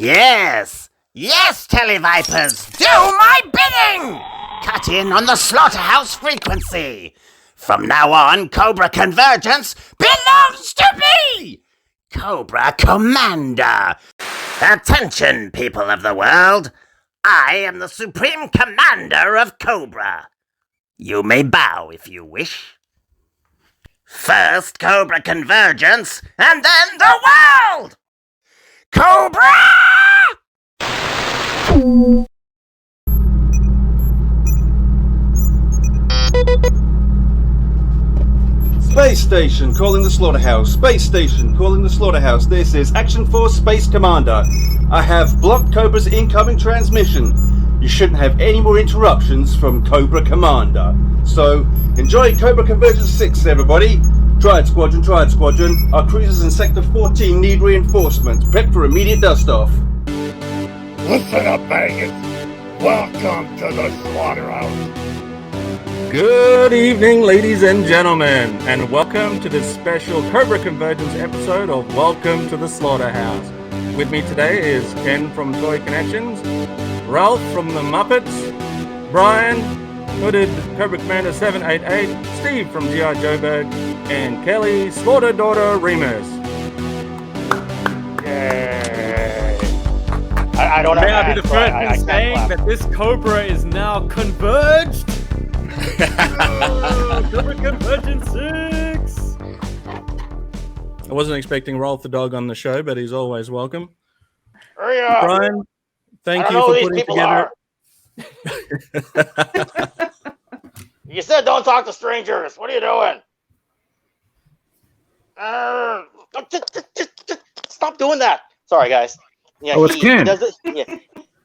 Yes! Yes, Televipers! Do my bidding! Cut in on the Slaughterhouse frequency! From now on, Cobra Convergence belongs to me! Cobra Commander! Attention, people of the world! I am the Supreme Commander of Cobra. You may bow if you wish. First Cobra Convergence, and then the world! Cobra! Space Station, calling the Slaughterhouse. Space Station, calling the Slaughterhouse. This is Action Force Space Commander. I have blocked Cobra's incoming transmission. You shouldn't have any more interruptions from Cobra Commander. So, enjoy Cobra Convergence 6, everybody. Triad Squadron. Our cruisers in Sector 14 need reinforcements. Prep for immediate dust-off. Listen up, Vegas. Welcome to the Slaughterhouse. Good evening, ladies and gentlemen, and welcome to this special Cobra Convergence episode of Welcome to the Slaughterhouse. With me today is Ken from Toykennections, Ralph from the Muppets, Brian, Hooded Cobra Commander 788, Steve from GI Joburg, and Kelly, Slaughter Daughter Remus. Yay! I don't know. May I be the first in saying that this Cobra is now converged? Cobra Convergence 6! I wasn't expecting Rolf the dog on the show, but he's always welcome. Hurry up! Brian, thank you for putting together. You said don't talk to strangers. What are you doing? Just stop doing that. Sorry, guys. Yeah, it's Ken. He does this, yeah.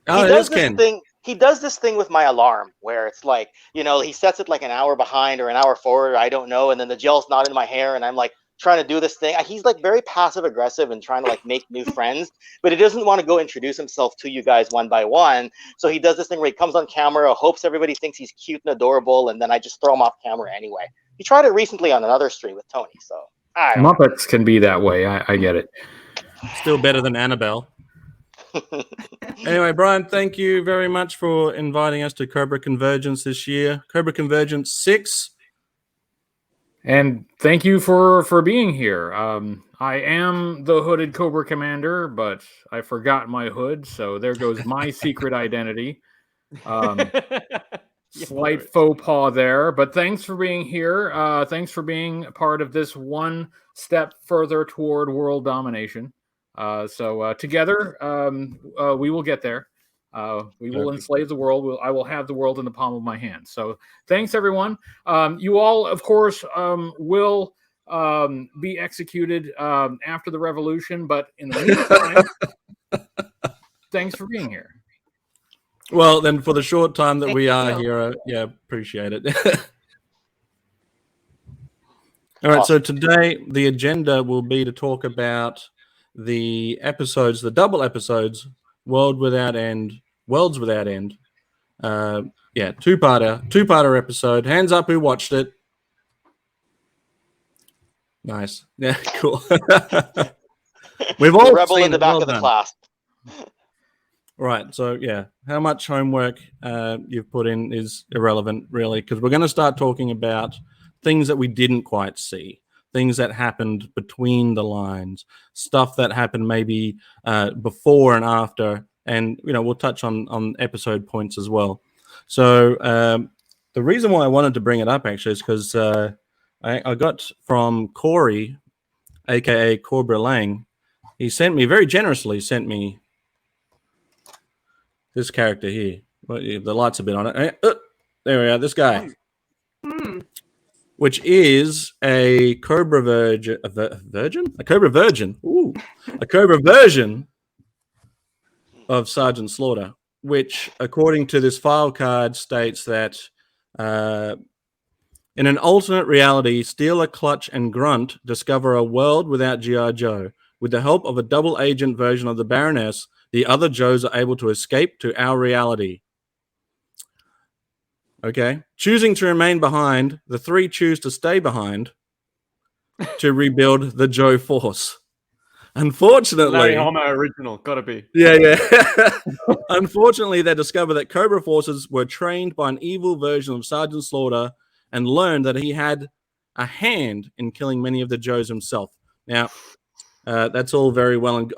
Oh, He does it is Ken. He does this thing with my alarm where it's like, he sets it like an hour behind or an hour forward, I don't know, and then the gel's not in my hair, and I'm like trying to do this thing. He's like very passive aggressive and trying to like make new friends, but he doesn't want to go introduce himself to you guys one by one. So he does this thing where he comes on camera, hopes everybody thinks he's cute and adorable, and then I just throw him off camera anyway. He tried it recently on another stream with Tony, so Muppets can be that way. I get it. Still better than Annabelle. Anyway, Brian, thank you very much for inviting us to Cobra Convergence this year. Cobra Convergence 6. And thank you for being here. I am the hooded Cobra Commander, but I forgot my hood, so there goes my secret identity. Slight faux pas there, but thanks for being here. Thanks for being part of this one step further toward world domination. So together, we will get there. We will enslave the world. I will have the world in the palm of my hand. So thanks, everyone. You all, of course, will be executed after the revolution. But in the meantime, thanks for being here. Well, then, for the short time that we are here, appreciate it. All right, so today the agenda will be to talk about the episodes, the double episodes, Worlds Without End. Two-parter episode. Hands up who watched it. Nice. Yeah, cool. We've all rebel seen in the back of the class. Right, so how much homework you've put in is irrelevant, really, because we're going to start talking about things that we didn't quite see. Things that happened between the lines, stuff that happened maybe before and after, and we'll touch on episode points as well. So the reason why I wanted to bring it up actually is because I got from Corey, aka Cobra Lang. He very generously sent me this character here. Well, the light's a bit on it. There we are. This guy. Which is a Cobra Virgin. A Cobra Virgin. Ooh. A Cobra version of Sgt Slaughter, which, according to this file card, states that in an alternate reality, Stealer, Clutch, and Grunt discover a world without GI Joe. With the help of a double agent version of the Baroness, the other Joes are able to escape to our reality. Okay. Choosing to remain behind, the three choose to stay behind to rebuild the Joe Force. Unfortunately, Larry Hama original, gotta be. Yeah. Unfortunately, they discovered that Cobra forces were trained by an evil version of Sgt Slaughter and learned that he had a hand in killing many of the Joes himself. Now, that's all very well and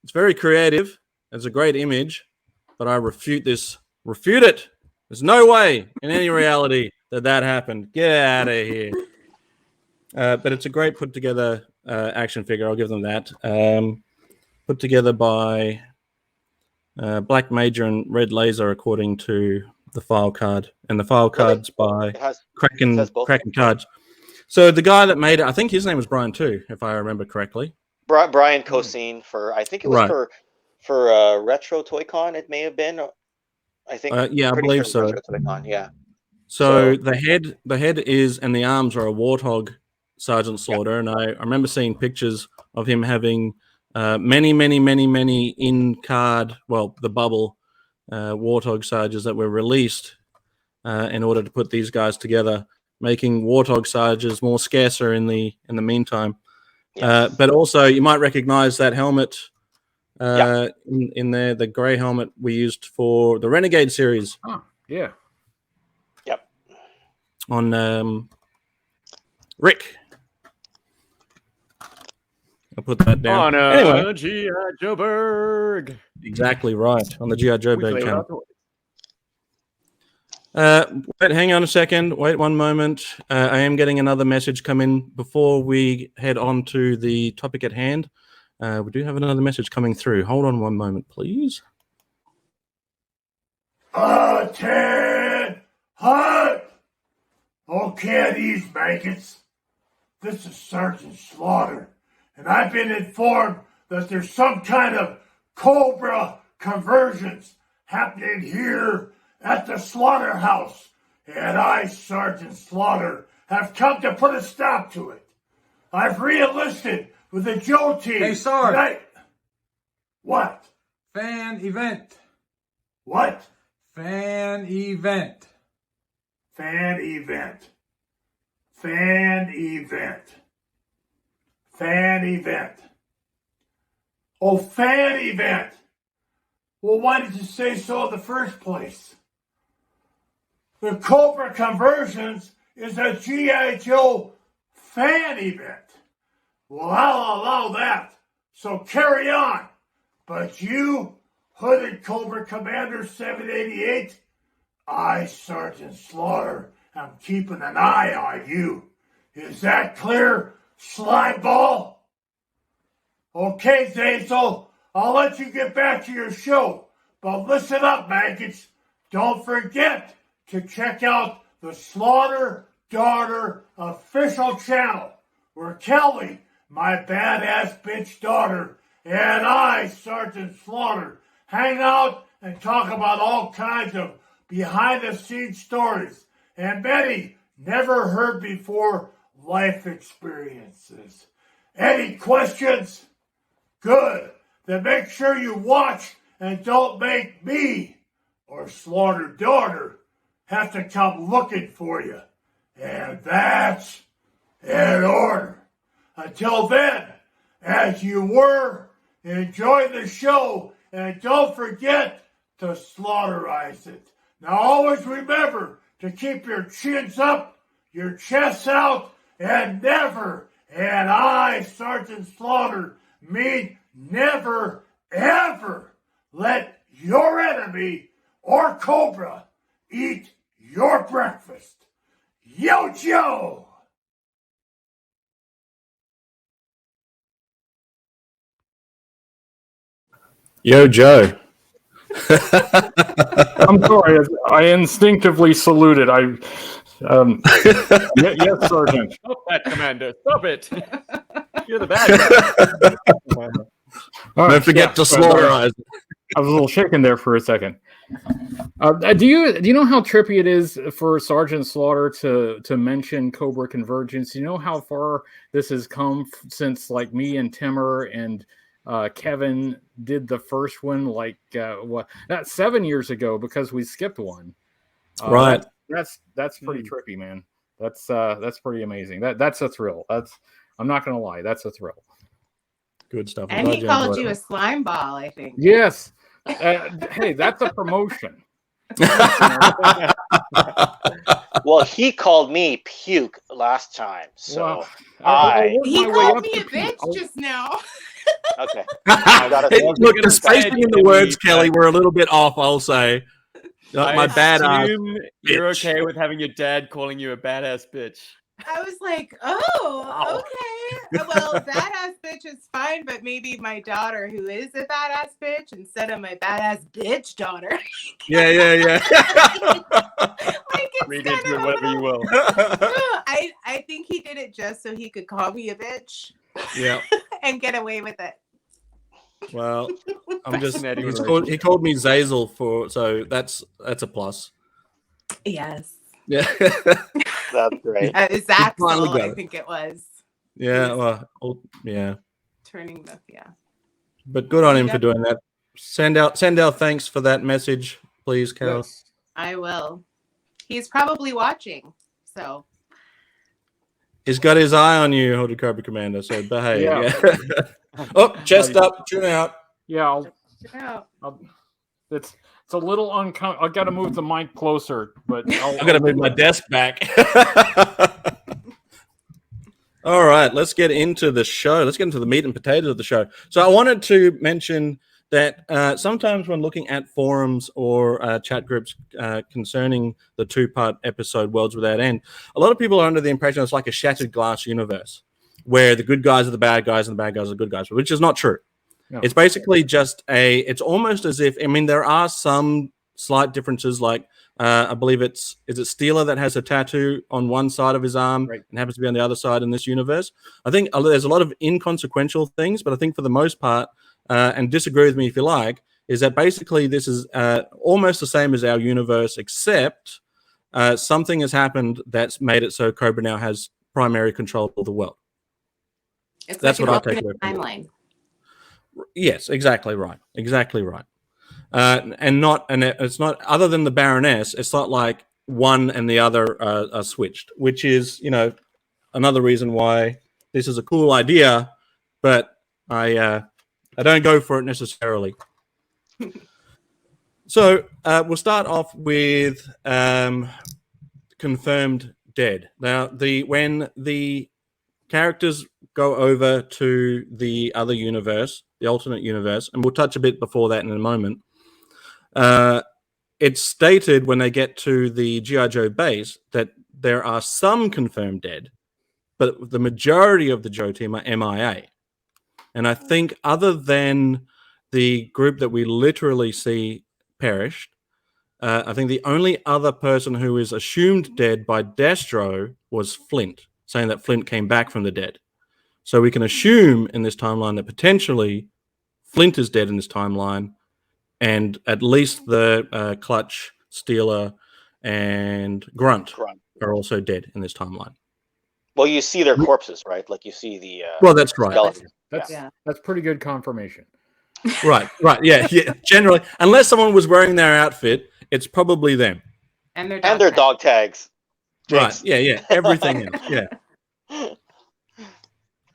it's very creative. It's a great image, but I refute this. Refute it. There's no way in any reality that happened. Get out of here. But it's a great put together action figure. I'll give them that. Put together by Black Major and Red Laser, according to the file card, and the file cards by Kraken Cards. So the guy that made it, I think his name was Bryant too, if I remember correctly. Brian Cosine for, I think it was for Retro Toy-Con. It may have been. I think. Yeah, I believe so. Yeah. So the head is, and the arms are a warthog Sgt Slaughter, and I remember seeing pictures of him having many in-card, well, the bubble warthog Sarges that were released in order to put these guys together, making warthog Sarges more scarcer in the meantime. Yes. But also, you might recognize that helmet in there, the gray helmet we used for the Renegade series. Oh, yeah. Yep. On Rick. I'll put that down. Anyway, GI Joburg. Exactly right. On the GI Joburg channel. Wait, hang on a second. Wait one moment. I am getting another message come in before we head on to the topic at hand. We do have another message coming through. Hold on one moment, please. Ted! Hut! Okay, these maggots. This is Sgt Slaughter, and I've been informed that there's some kind of Cobra Convergence happening here at the Slaughterhouse, and I, Sgt Slaughter, have come to put a stop to it. I've re-enlisted with the Joe team. Hey, Sarge. What? Fan event. What? Fan event. Fan event. Fan event. Fan event. Oh, fan event. Well, why did you say so in the first place? The Cobra Convergence is a GI Joe fan event. Well, I'll allow that. So carry on. But you, Hooded Cobra Commander 788, I, Sgt Slaughter, am keeping an eye on you. Is that clear, slime ball? Okay, Zazel, I'll let you get back to your show. But listen up, maggots. Don't forget to check out the Slaughter Daughter official channel, where Kelly, my badass bitch daughter, and I, Sgt Slaughter, hang out and talk about all kinds of behind-the-scenes stories and many never-heard-before life experiences. Any questions? Good. Then make sure you watch and don't make me or Slaughter Daughter have to come looking for you. And that's in order. Until then, as you were, enjoy the show and don't forget to slaughterize it. Now always remember to keep your chins up, your chests out, and never, and I, Sgt Slaughter, mean never, ever let your enemy or Cobra eat your breakfast. Yo, Joe! Yo, Joe. I'm sorry. I instinctively saluted. Yes, Sergeant. Stop that, Commander. Stop it. You're the bad guy. Don't forget to slaughterize. I was a little shaken there for a second. Do you know how trippy it is for Sgt Slaughter to mention Cobra Convergence? You know how far this has come since, like, me and Timmer and Kevin did the first one, like that's 7 years ago, because we skipped one. Right. That's pretty trippy, man. That's pretty amazing. That's a thrill. I'm not going to lie. That's a thrill. Good stuff. I'm And glad he you called enjoyed you it. a slime ball, I think. Yes. Hey, that's a promotion. Well, he called me puke last time, so Well, I'll work He my way called up me to a bitch just now. okay. Hey, look, the spacing in the words, But- Kelly, were a little bit off, I'll say. Like my I badass. assume you're bitch. okay with having your dad calling you a badass bitch. I was like, oh, okay. Well, badass bitch is fine, but maybe my daughter, who is a badass bitch, instead of my badass bitch daughter. Yeah. Like, Read it's into it kind of whatever you will. I think he did it just so he could call me a bitch Yeah. and get away with it. Well, I'm just. Fascinating He called me Zazel so that's a plus. Yes. Yeah. That's great. It was Axel, finally got I it. think it was. Yeah. Well. Yeah. Turning the But good on him for doing that. Send out thanks for that message, please, Carol. Yes. I will. He's probably watching, so. He's got his eye on you, Hooded Cobra Commander. So behave. Yeah. Oh, chest up, tune out. Yeah, Yeah. it's a little uncomfortable. I got to move the mic closer, but I got to move my desk back. All right, let's get into the show. Let's get into the meat and potatoes of the show. So I wanted to mention that sometimes when looking at forums or chat groups concerning the two-part episode Worlds Without End, a lot of people are under the impression it's like a shattered glass universe where the good guys are the bad guys and the bad guys are the good guys, which is not true. No. It's basically just it's almost as if, I mean, there are some slight differences, like I believe is it Steeler that has a tattoo on one side of his arm and happens to be on the other side in this universe. I think there's a lot of inconsequential things, but I think for the most part, and disagree with me if you like, is that basically this is almost the same as our universe, except something has happened that's made it so Cobra now has primary control of the world. It's That's like what I take an away from it. timeline. Yes, exactly right. Exactly right. And it's not, other than the Baroness, it's not like one and the other are switched, which is, another reason why this is a cool idea, but I don't go for it necessarily. So we'll start off with confirmed dead. Now, when the characters go over to the other universe, the alternate universe, and we'll touch a bit before that in a moment, it's stated when they get to the GI Joe base that there are some confirmed dead, but the majority of the Joe team are MIA. And I think other than the group that we literally see perished, I think the only other person who is assumed dead by Destro was Flint, saying that Flint came back from the dead. So we can assume in this timeline that potentially Flint is dead in this timeline, and at least the Clutch, Steeler, and Grunt are also dead in this timeline. Well, you see their corpses, right? Like you see the. Well, that's right. Skeletons. That's pretty good confirmation. Right. Yeah. Generally, unless someone was wearing their outfit, it's probably them. And their dog tags. Right. Yeah. Everything else. Yeah.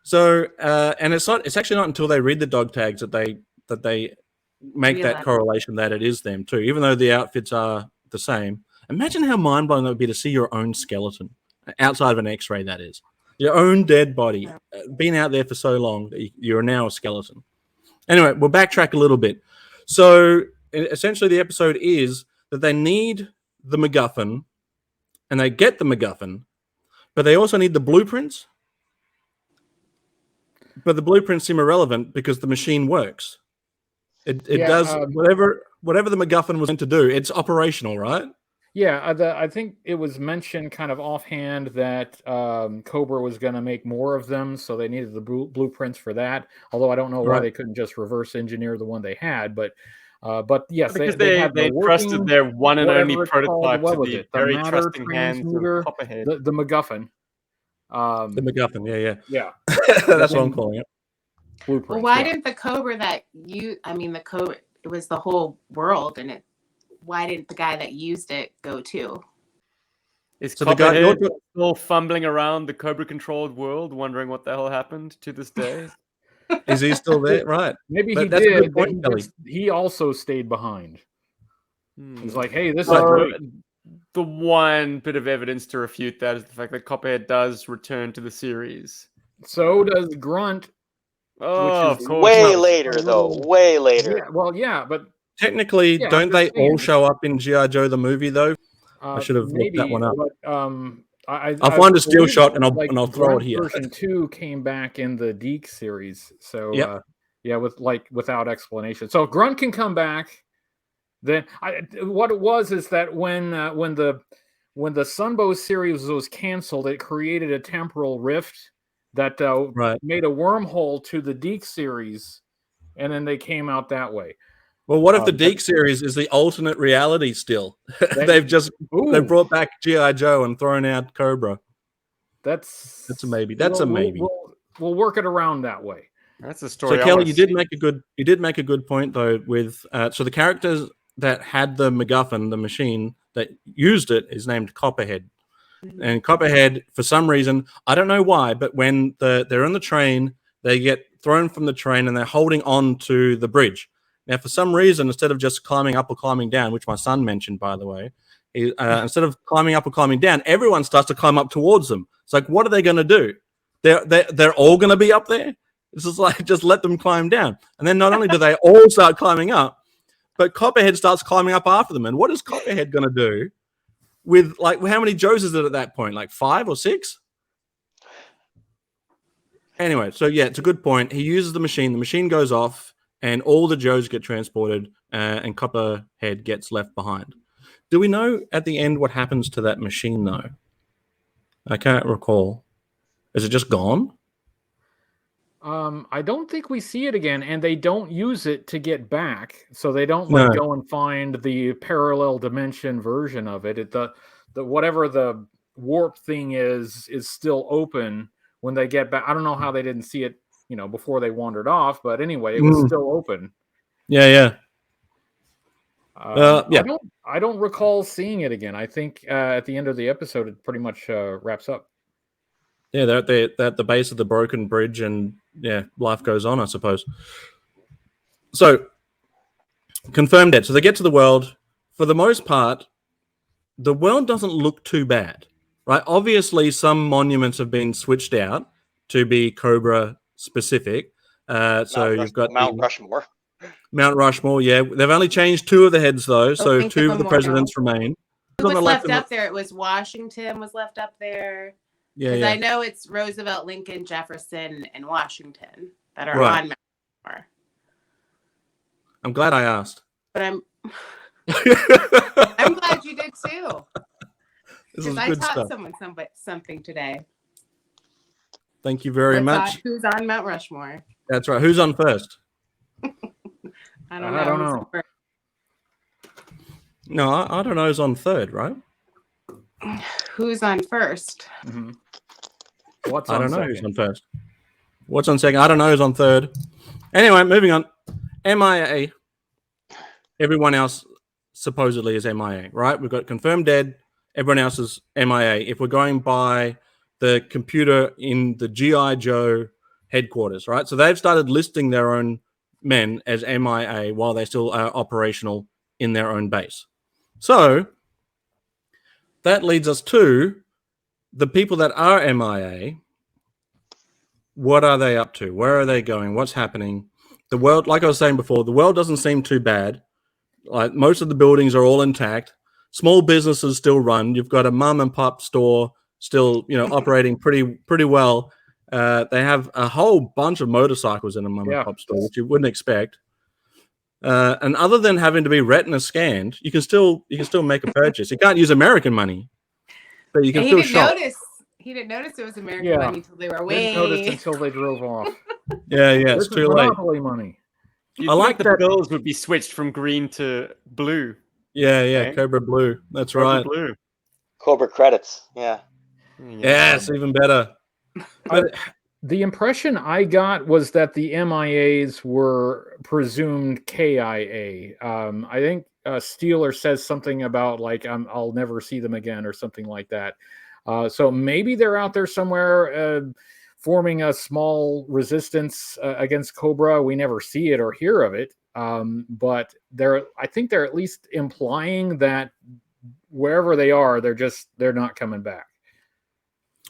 So, and it's actually not until they read the dog tags that they make that correlation that it is them too, even though the outfits are the same. Imagine how mind-blowing that would be to see your own skeleton outside of an X-ray. That is your own dead body, been out there for so long that you're now a skeleton. Anyway, we'll backtrack a little bit. So essentially the episode is that they need the MacGuffin, and they get the MacGuffin, but they also need the blueprints. But the blueprints seem irrelevant because the machine works. It does whatever the MacGuffin was meant to do. It's operational, right? Yeah, I think it was mentioned kind of offhand that Cobra was going to make more of them, so they needed the blueprints for that. Although I don't know why they couldn't just reverse engineer the one they had, but yes, because they trusted their one and only prototype to the very trusting hands of Copperhead. The MacGuffin. The MacGuffin, yeah. That's what I'm calling it. Blueprints. Well, why didn't the Cobra the Cobra, it was the whole world, and why didn't the guy that used it go too? Is So the guy, Copperhead still fumbling around the Cobra-controlled world, wondering what the hell happened to this day? is he still there? Right. Maybe But he that's a good did, point, but Kelly. he also stayed behind. He's like, hey, this is Well, great. the one bit of evidence to refute that is the fact that Copperhead does return to the series. So does Grunt. Oh, which of is course. Way later, though. Way later. Yeah, well, yeah, but Technically, Yeah, don't they all understand. show up in GI Joe the movie though? I should have looked that maybe, one up. but I'll find a steel believe, shot and I'll throw Grunt it here. Version 2 came back in the Deke series, so Yep. yeah, without explanation. So if Grunt can come back, then what it was is that when the Sunbow series was canceled, it created a temporal rift that made a wormhole to the Deke series, and then they came out that way. Well, what if the Deke series is the alternate reality still? They've brought back GI Joe and thrown out Cobra. That's a maybe. That's a maybe. We'll work it around that way. That's a story. So Kelly, you did make a good point though. With so the characters that had the MacGuffin, the machine that used it, is named Copperhead, and Copperhead, for some reason, I don't know why, but when they're on the train, they get thrown from the train and they're holding on to the bridge. Now, for some reason, instead of just climbing up or climbing down, which my son mentioned, by the way, instead of climbing up or climbing down, everyone starts to climb up towards them. It's like, what are they going to do? They're all going to be up there? It's just like, just let them climb down. And then not only do they all start climbing up, but Copperhead starts climbing up after them. And what is Copperhead going to do with, like, how many Joes is it at that point? Like 5 or 6? Anyway, so yeah, it's a good point. He uses the machine goes off, and all the Joes get transported, and Copperhead gets left behind. Do we know at the end what happens to that machine, though? I can't recall. Is it just gone? I don't think we see it again, and they don't use it to get back, so they don't go and find the parallel dimension version of it. The whatever the warp thing is still open when they get back. I don't know how they didn't see it, before they wandered off, but anyway, it was still open. Yeah. I don't recall seeing it again. I think at the end of the episode, it pretty much wraps up. Yeah, they're at the base of the broken bridge, and life goes on, I suppose. So, confirmed dead. So they get to the world. For the most part, the world doesn't look too bad, right? Obviously, some monuments have been switched out to be Cobra specific. So you've got Mount Rushmore. Mount Rushmore, yeah. They've only changed 2 of the heads, though, so 2 of the presidents remain. Who was left up there? It was Washington was left up there. Yeah. I know it's Roosevelt, Lincoln, Jefferson, and Washington that are on Mount Rushmore. I'm glad I asked. But I'm glad you did too. Because I taught someone something today. Thank you very much. Who's on Mount Rushmore? That's right. Who's on first? I don't know. No, I don't know who's on third, right? Who's on first? Mm-hmm. I don't know who's on first. What's on second? I don't know who's on third. Anyway, moving on. MIA. Everyone else supposedly is MIA, right? We've got confirmed dead. Everyone else is MIA. If we're going by the computer in the GI Joe headquarters, right? So they've started listing their own men as MIA while they still are operational in their own base. So that leads us to the people that are MIA. What are they up to? Where are they going? What's happening? The world, like I was saying before, the world doesn't seem too bad. Like, most of the buildings are all intact. Small businesses still run. You've got a mom and pop store still, operating pretty well. They have a whole bunch of motorcycles in a mom and pop store, which you wouldn't expect. And other than having to be retina scanned, you can still make a purchase. You can't use American money, but you can still shop. He didn't notice it was American money until they were away. Didn't notice until they drove off. Yeah, it's too late. Monopoly money. I like that the bills would be switched from green to blue. Yeah, okay. Cobra Blue. That's Cobra right. Blue. Cobra credits. Yeah. Yes, even better. The impression I got was that the MIAs were presumed KIA. I think Steeler says something about like I'll never see them again or something like that. So maybe they're out there somewhere forming a small resistance against Cobra. We never see it or hear of it, but I think they're at least implying that wherever they are, they're not coming back.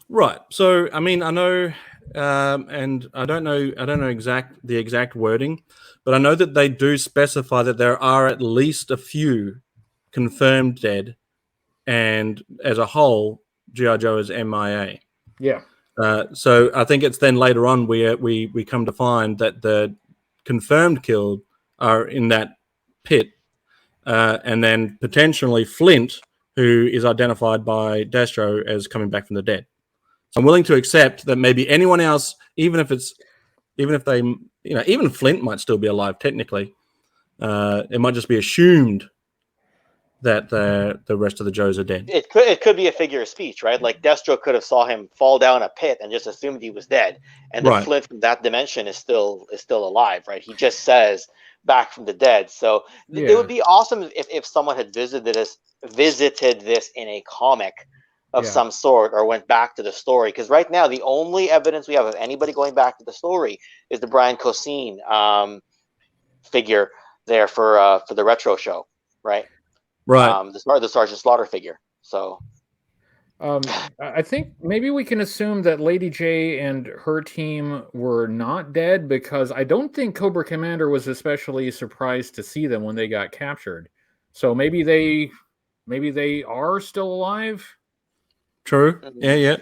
Right. So I mean, I know, and I don't know the exact wording, but I know that they do specify that there are at least a few confirmed dead, and as a whole, GI Joe is MIA. Yeah. So I think it's then later on we come to find that the confirmed killed are in that pit, and then potentially Flint, who is identified by Destro as coming back from the dead. So I'm willing to accept that maybe anyone else, even if they, even Flint might still be alive technically. It might just be assumed that the rest of the Joes are dead. It could be a figure of speech, right? Like Destro could have saw him fall down a pit and just assumed he was dead, and the Flint from that dimension is still alive, right? He just says back from the dead. So it would be awesome if someone had visited this in a comic of some sort, or went back to the story. Because right now the only evidence we have of anybody going back to the story is the Brian Cosine figure there for the retro show, right? Right. The Sgt Slaughter figure. So I think maybe we can assume that Lady J and her team were not dead, because I don't think Cobra Commander was especially surprised to see them when they got captured. So maybe they are still alive. True. Yeah.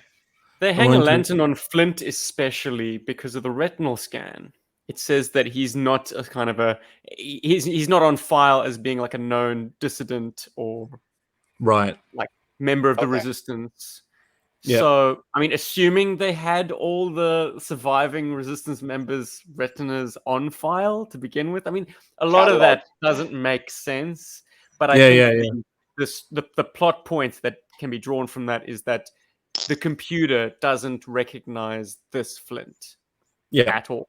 They hang a lantern on Flint, especially because of the retinal scan. It says that he's not a kind of he's not on file as being like a known dissident or like member of the resistance. Yep. So I mean, assuming they had all the surviving resistance members' retinas on file to begin with, I mean, a lot of that doesn't make sense. But I think the plot point that can be drawn from that is that the computer doesn't recognize this Flint at all.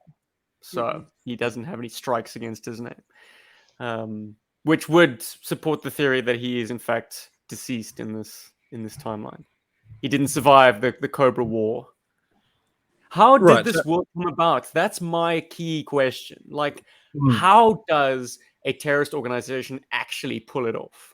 So he doesn't have any strikes against his name, which would support the theory that he is in fact deceased in this timeline. He didn't survive the Cobra War. How did this war come about? That's my key question. Like, how does a terrorist organization actually pull it off?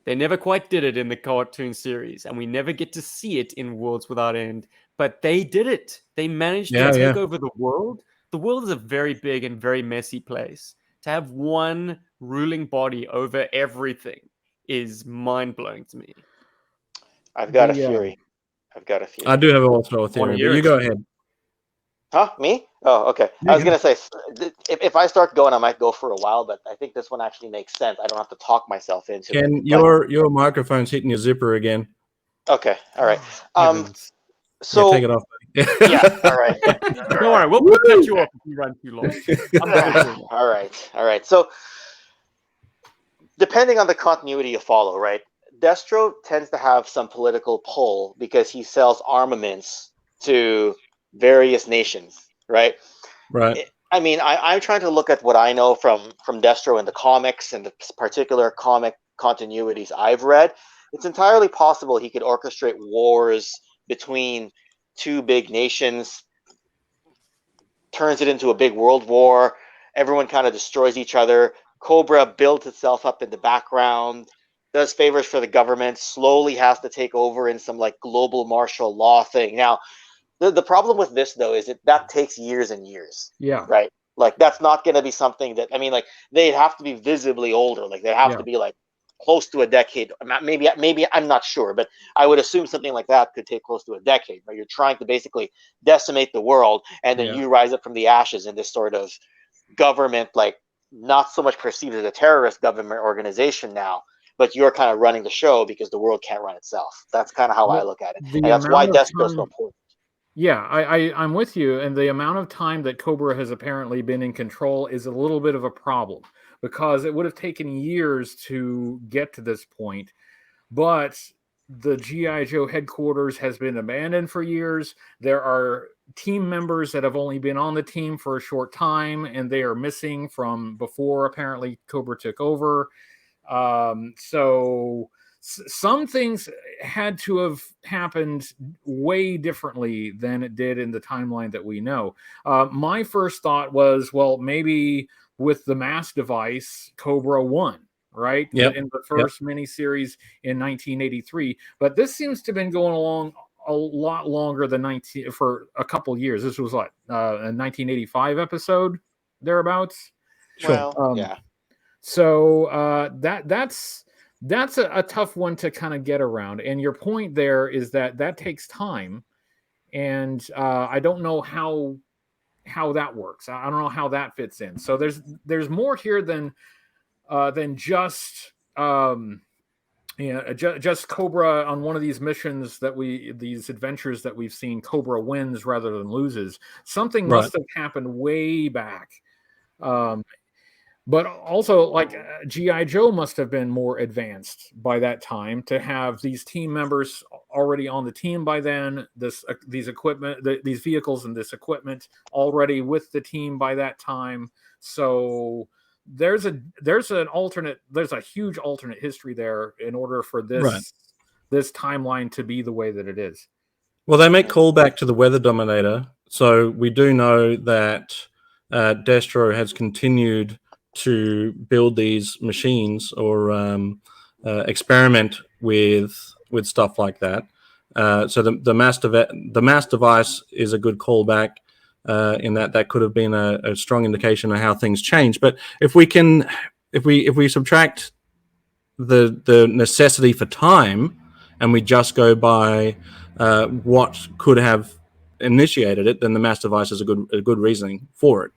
They never quite did it in the cartoon series, and we never get to see it in Worlds Without End. But they did it. They managed to take over the world. The world is a very big and very messy place. To have one ruling body over everything is mind-blowing to me. I've got a theory. I do have also a theory, but you go ahead. Huh? Me? Oh, okay. I was going to say, if I start going, I might go for a while, but I think this one actually makes sense. I don't have to talk myself into it. Your microphone's hitting your zipper again. Okay. All right. So take it off. Yeah. All right. Don't worry. We'll cut you off if you run too long. All right. So depending on the continuity you follow, right? Destro tends to have some political pull because he sells armaments to various nations, right? Right. I mean, I'm trying to look at what I know from Destro in the comics and the particular comic continuities I've read. It's entirely possible he could orchestrate wars between two big nations, turns it into a big world war. Everyone kind of destroys each other. Cobra builds itself up in the background, does favors for the government, slowly has to take over in some like global martial law thing. Now, the problem with this, though, is that takes years and years. Yeah. Right? Like, that's not going to be something that, I mean, like, they'd have to be visibly older. Like, they'd have to be, like, close to a decade. Maybe I'm not sure, but I would assume something like that could take close to a decade, right? You're trying to basically decimate the world, and then you rise up from the ashes in this sort of government, like, not so much perceived as a terrorist government organization now, but you're kind of running the show because the world can't run itself. That's kind of how I look at it. And that's why Destro's so important. Yeah, I'm with you. And the amount of time that Cobra has apparently been in control is a little bit of a problem, because it would have taken years to get to this point. But the GI Joe headquarters has been abandoned for years. There are team members that have only been on the team for a short time, and they are missing from before apparently Cobra took over. So some things had to have happened way differently than it did in the timeline that we know. My first thought was, well, maybe with the mass device, Cobra won, right? Yep. In the first miniseries in 1983. But this seems to have been going along a lot longer than for a couple years. This was what, a 1985 episode thereabouts. Well, yeah. So that's a tough one to kind of get around. And your point there is that takes time, and I don't know how that works. I don't know how that fits in. So there's more here than just just Cobra on one of these missions these adventures that we've seen. Cobra wins rather than loses. Something must have happened way back. But also, like, GI Joe must have been more advanced by that time to have these team members already on the team by then. These vehicles and this equipment already with the team by that time. So there's a huge alternate history there in order for this timeline to be the way that it is. Well, they make callback to the Weather Dominator, so we do know that Destro has continued to build these machines or experiment with stuff like that. So the mass device is a good callback in that could have been a strong indication of how things change. But if we subtract the necessity for time and we just go by what could have initiated it, then the mass device is a good reasoning for it.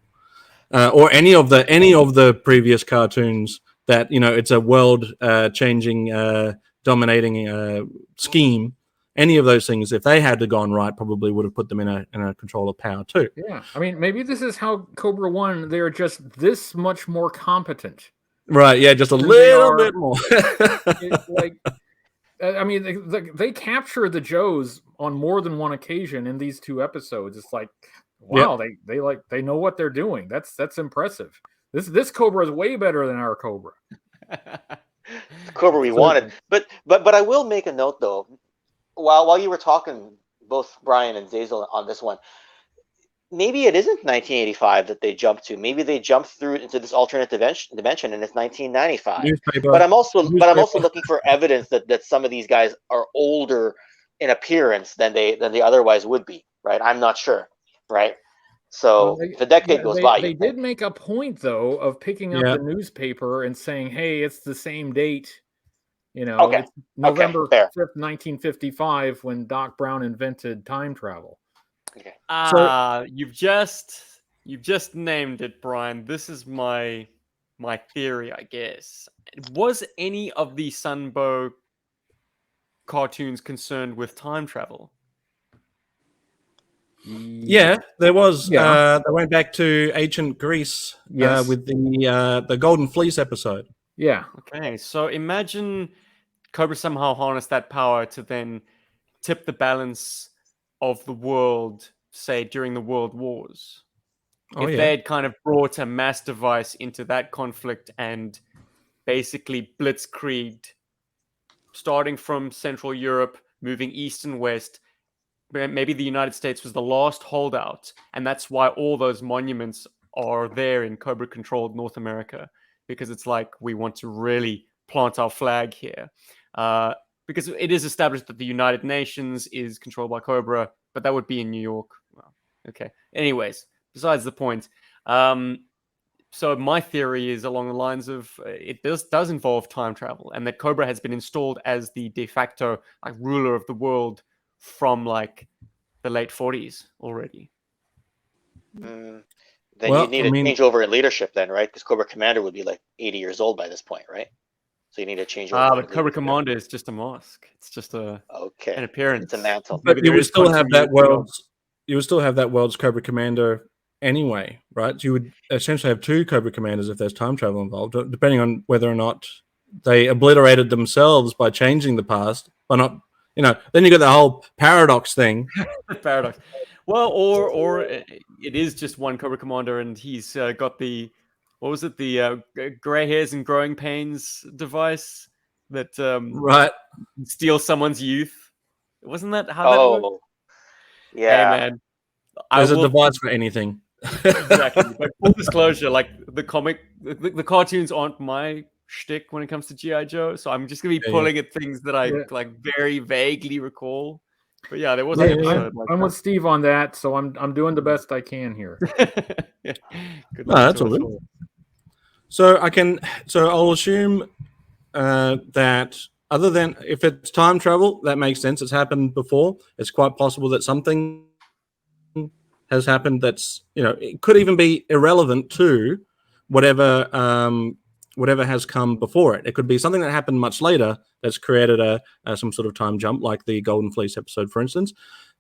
Or any of the previous cartoons that, it's a world changing, dominating scheme. Any of those things, if they had gone right, probably would have put them in a control of power too. Yeah, I mean, maybe this is how Cobra won. They're just this much more competent. Right? Yeah, just a little bit more. I mean, they capture the Joes on more than one occasion in these two episodes. It's like, wow, they know what they're doing. That's impressive. This Cobra is way better than our Cobra. Cobra we wanted. But I will make a note though. While you were talking, both Brian and Zazel on this one, maybe it isn't 1985 that they jumped to. Maybe they jumped through into this alternate dimension and it's 1995. But I'm also looking for evidence that some of these guys are older in appearance than they otherwise would be. Right? I'm not sure. Right? So the decade goes by. They did make a point though of picking up the newspaper and saying, "Hey, it's the same date." It's November 5th, 1955, when Doc Brown invented time travel. Okay. You've just named it, Brian. This is my theory, I guess. Was any of the Sunbow cartoons concerned with time travel? Yeah, there was. They went back to ancient Greece with the Golden Fleece episode. Yeah. Okay, so imagine Cobra somehow harnessed that power to then tip the balance of the world, say, during the World Wars. If they had kind of brought a mass device into that conflict and basically blitzkrieged, starting from Central Europe, moving east and west, maybe the United States was the last holdout, and that's why all those monuments are there in Cobra-controlled North America. Because it's like, we want to really plant our flag here. Because it is established that the United Nations is controlled by Cobra, but that would be in New York. Well, okay. Anyways, besides the point. So my theory is along the lines of it does involve time travel, and that Cobra has been installed as the de facto ruler of the world from the late 40s already. Then you need a changeover in leadership then, right? Because Cobra Commander would be 80 years old by this point, right? So you need a changeover. But Cobra Commander is just a mask. It's just an appearance. It's a mantle. But you would still have that world's. You would still have that world's Cobra Commander anyway, right? You would essentially have two Cobra Commanders if there's time travel involved, depending on whether or not they obliterated themselves by changing the past, or not. Then you got the whole paradox thing. Paradox. Well, or it is just one Cobra Commander, and he's got the what was it? The gray hairs and growing pains device that Right. steals someone's youth. Wasn't that how that worked? Oh, yeah. Hey man, There's a device for anything. Exactly. But full disclosure, like the cartoons aren't my shtick when it comes to GI Joe, so I'm just gonna be pulling at things that I like very vaguely recall. But yeah, there was an episode. I'm with Steve on that, so I'm doing the best I can here. Yeah. Good No, luck that's to all us good. So I'll assume that other than if it's time travel, that makes sense. It's happened before. It's quite possible that something has happened that's, it could even be irrelevant to whatever has come before it. It could be something that happened much later that's created some sort of time jump, like the Golden Fleece episode, for instance.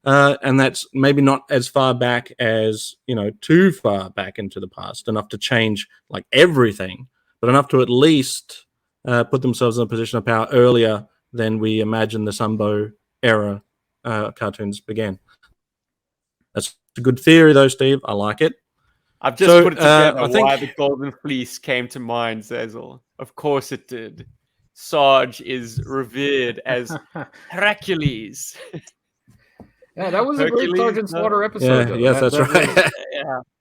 And that's maybe not as far back as, too far back into the past, enough to change like everything, but enough to at least put themselves in a position of power earlier than we imagine the Sunbow era cartoons began. That's a good theory, though, Steve. I like it. I've just put it together why the Golden Fleece came to mind, Zazel. Of course it did. Sarge is revered as Hercules. Yeah, that was a great Sgt Slaughter episode. Yeah, yes, that's right.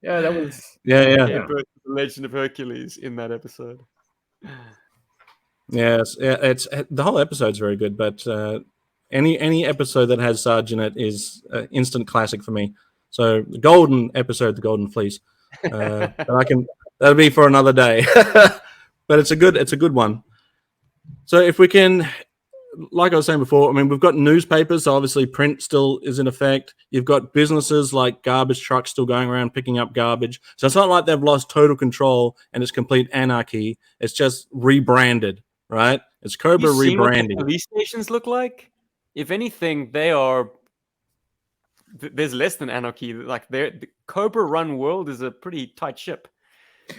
That was. The Legend of Hercules in that episode. Yes, it's the whole episode's very good, but any episode that has Sarge in it is an instant classic for me. So the golden episode, the Golden Fleece, that'll be for another day. But it's a good one. So if we can, like I was saying before, I mean, we've got newspapers, so obviously print still is in effect. You've got businesses like garbage trucks still going around picking up garbage. So it's not like they've lost total control and it's complete anarchy. It's just rebranded, right? It's Cobra rebranding. What the police stations look like? If anything, they are. There's less than anarchy. Like the Cobra run world is a pretty tight ship.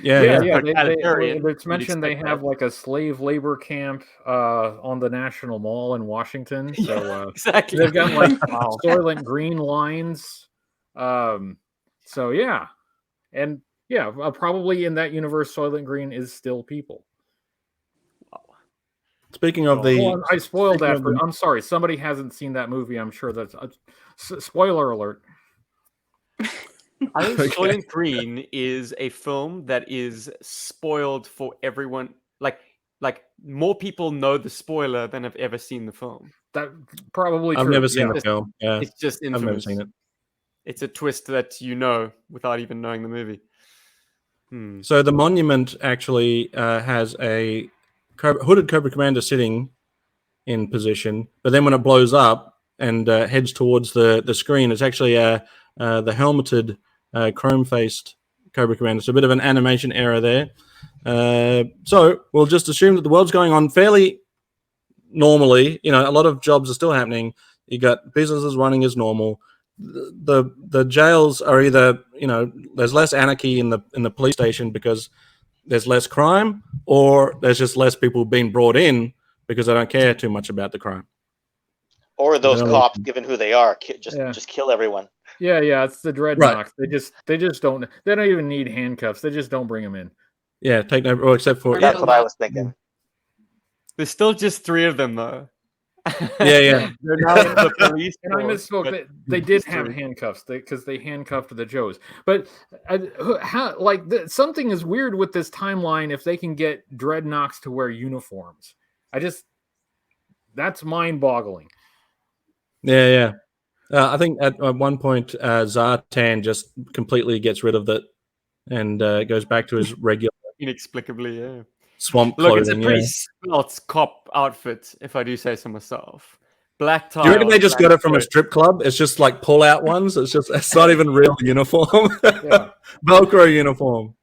Yeah. It's mentioned they have like a slave labor camp on the National Mall in Washington. So exactly, they've got like Soylent Green lines. So yeah, and yeah, probably in that universe, Soylent Green is still people. Speaking of I spoiled that. I'm sorry, somebody hasn't seen that movie. I'm sure that's spoiler alert. I think Soylent Green is a film that is spoiled for everyone. Like more people know the spoiler than have ever seen the film. That probably I've true. never seen the film. Yeah, it's just infamous. I've never seen it. It's a twist that you know without even knowing the movie. So the monument actually has a hooded Cobra Commander sitting in position, but then when it blows up and heads towards the screen, it's actually the helmeted, chrome-faced Cobra Commander. So a bit of an animation error there. So we'll just assume that the world's going on fairly normally. A lot of jobs are still happening. You got businesses running as normal. The jails are either, there's less anarchy in the police station because there's less crime, or there's just less people being brought in because they don't care too much about the crime. Or those cops, given who they are, just kill everyone. Yeah, it's the dreadnoughts. Right. They just don't. They don't even need handcuffs. They just don't bring them in. Yeah, take no, except for that's what I was thinking. There's still just 3 of them though. Yeah. They're now the police. And I misspoke. They did have handcuffs because they handcuffed the Joes. But something is weird with this timeline. If they can get dreadnoughts to wear uniforms, that's mind-boggling. Yeah. I think at one point Zartan just completely gets rid of that and goes back to his regular, inexplicably, swamp clothing. Look, it's a pretty spelt cop outfit, if I do say so myself. Black tie. Do you reckon they just got it from a strip club? It's just like pull-out ones. It's not even real uniform. Velcro uniform.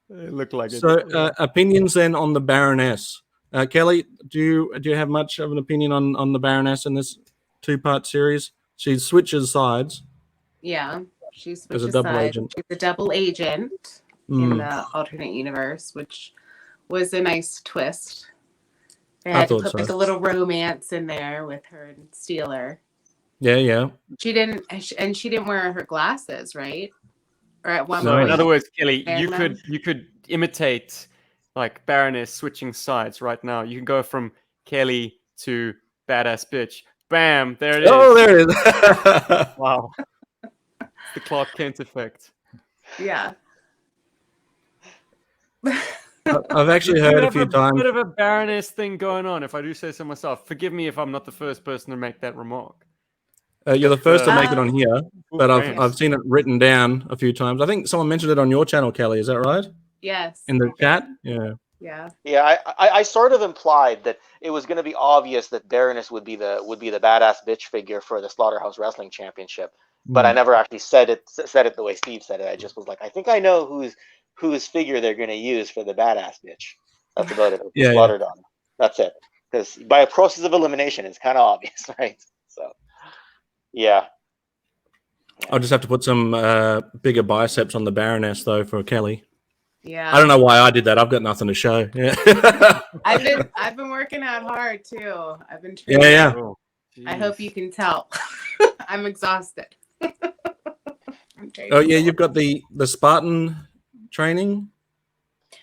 It looked like it. So opinions then on the Baroness. Kelly, do you have much of an opinion on the Baroness in this 2-part series? She switches sides. Yeah, she switches as a double sides. agent. She's a double agent in the alternate universe, which was a nice twist. They had to put like a little romance in there with her and Steeler. Yeah. She didn't, and she didn't wear her glasses, right? Or at one So point. in other words, Kelly, Fair you enough. could imitate like Baroness switching sides right now. You can go from Kelly to badass bitch. Bam, there it is. Oh, there it is. Wow. It's the Clark Kent effect. Yeah. I've actually You heard a have few times. bit of a Baroness thing going on, if I do say so myself. Forgive me if I'm not the first person to make that remark. You're the first to make it on Um, here, but Thanks. I've seen it written down a few times. I think someone mentioned it on your channel, Kelly. Is that right? Yes. In the chat? Yeah. Yeah. Yeah, I sort of implied that it was going to be obvious that Baroness would be the badass bitch figure for the Slaughterhouse Wrestling Championship, but I never actually said it the way Steve said it. I just was like, I think I know whose figure they're going to use for the badass bitch. That's about it. Yeah, Slaughtered on. That's it. Because by a process of elimination, it's kind of obvious, right? So, yeah. I'll just have to put some bigger biceps on the Baroness, though, for Kelly. Yeah. I don't know why I did that. I've got nothing to show. Yeah. I've been working out hard too. I've been training. Yeah. Oh, I hope you can tell. I'm exhausted. I'm Oh, yeah. You've got the Spartan training.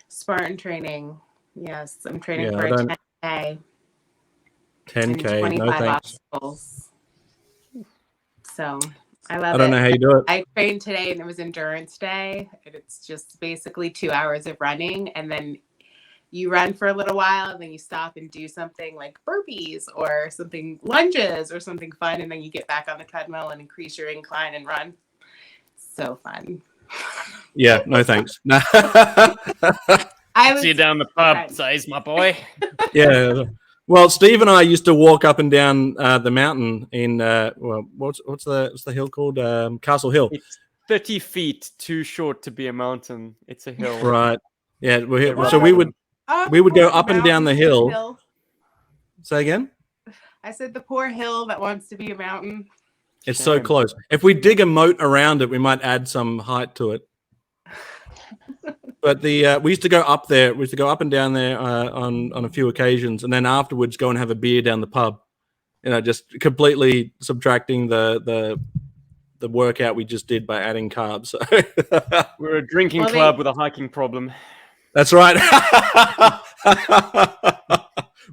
Spartan training. Yes, I'm training Yeah, for I a don't- 10K. 10K. And No 25 thanks. obstacles. So I love it. I don't know how you do it. I trained today and it was endurance day. And it's just basically 2 hours of running. And then you run for a little while and then you stop and do something like burpees or something lunges or something fun. And then you get back on the treadmill and increase your incline and run. So fun. Yeah. No thanks. No. I was See you down the pub, Right. says my boy. Yeah. Well, Steve and I used to walk up and down the mountain in what's the hill called? Castle Hill. It's 30 feet too short to be a mountain. It's a hill. Right. Yeah. We're here. Right. So we would go poor up and down the mountain hill. Say again. I said the poor hill that wants to be a mountain. It's so Shame. close. If we dig a moat around it, we might add some height to it. But we used to go up there. We used to go up and down there on a few occasions, and then afterwards go and have a beer down the pub. You know, just completely subtracting the workout we just did by adding carbs. We're a drinking Well, club with a hiking problem. That's right.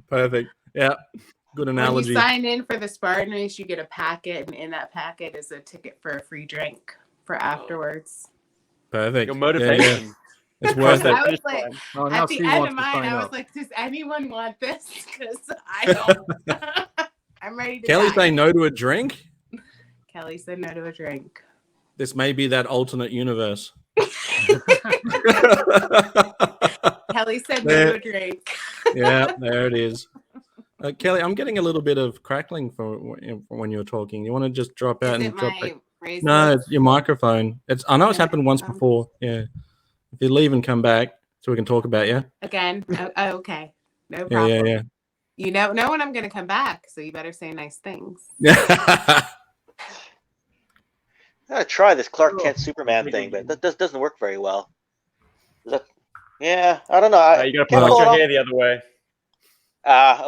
Perfect. Yeah. Good When analogy. you sign in for the Spartan race, you get a packet, and in that packet is a ticket for a free drink for afterwards. Perfect. Your Yeah, motivation. yeah. It's worth it. I was like, Oh, now at the Steve end wants of to mine, sign I was up. like, does anyone want this? Because I don't. I'm ready to Kelly die. saying no to a drink? Kelly said no to a drink. This may be that alternate universe. Kelly said no There- to a drink. Yeah, there it is. Kelly, I'm getting a little bit of crackling from when you're talking. You want to just drop out Is and it drop my back? race? No, it's your microphone. I know it's Yeah, happened once microphone. before. Yeah. If you leave and come back, so we can talk about you. Again? Oh, okay. No Yeah, problem. yeah, You know when I'm going to come back, so you better say nice things. yeah. I gotta try this Clark Kent Superman thing, but that doesn't work very well. Is that? Yeah, I don't know. You gotta can't put pull it your off. hair the other way.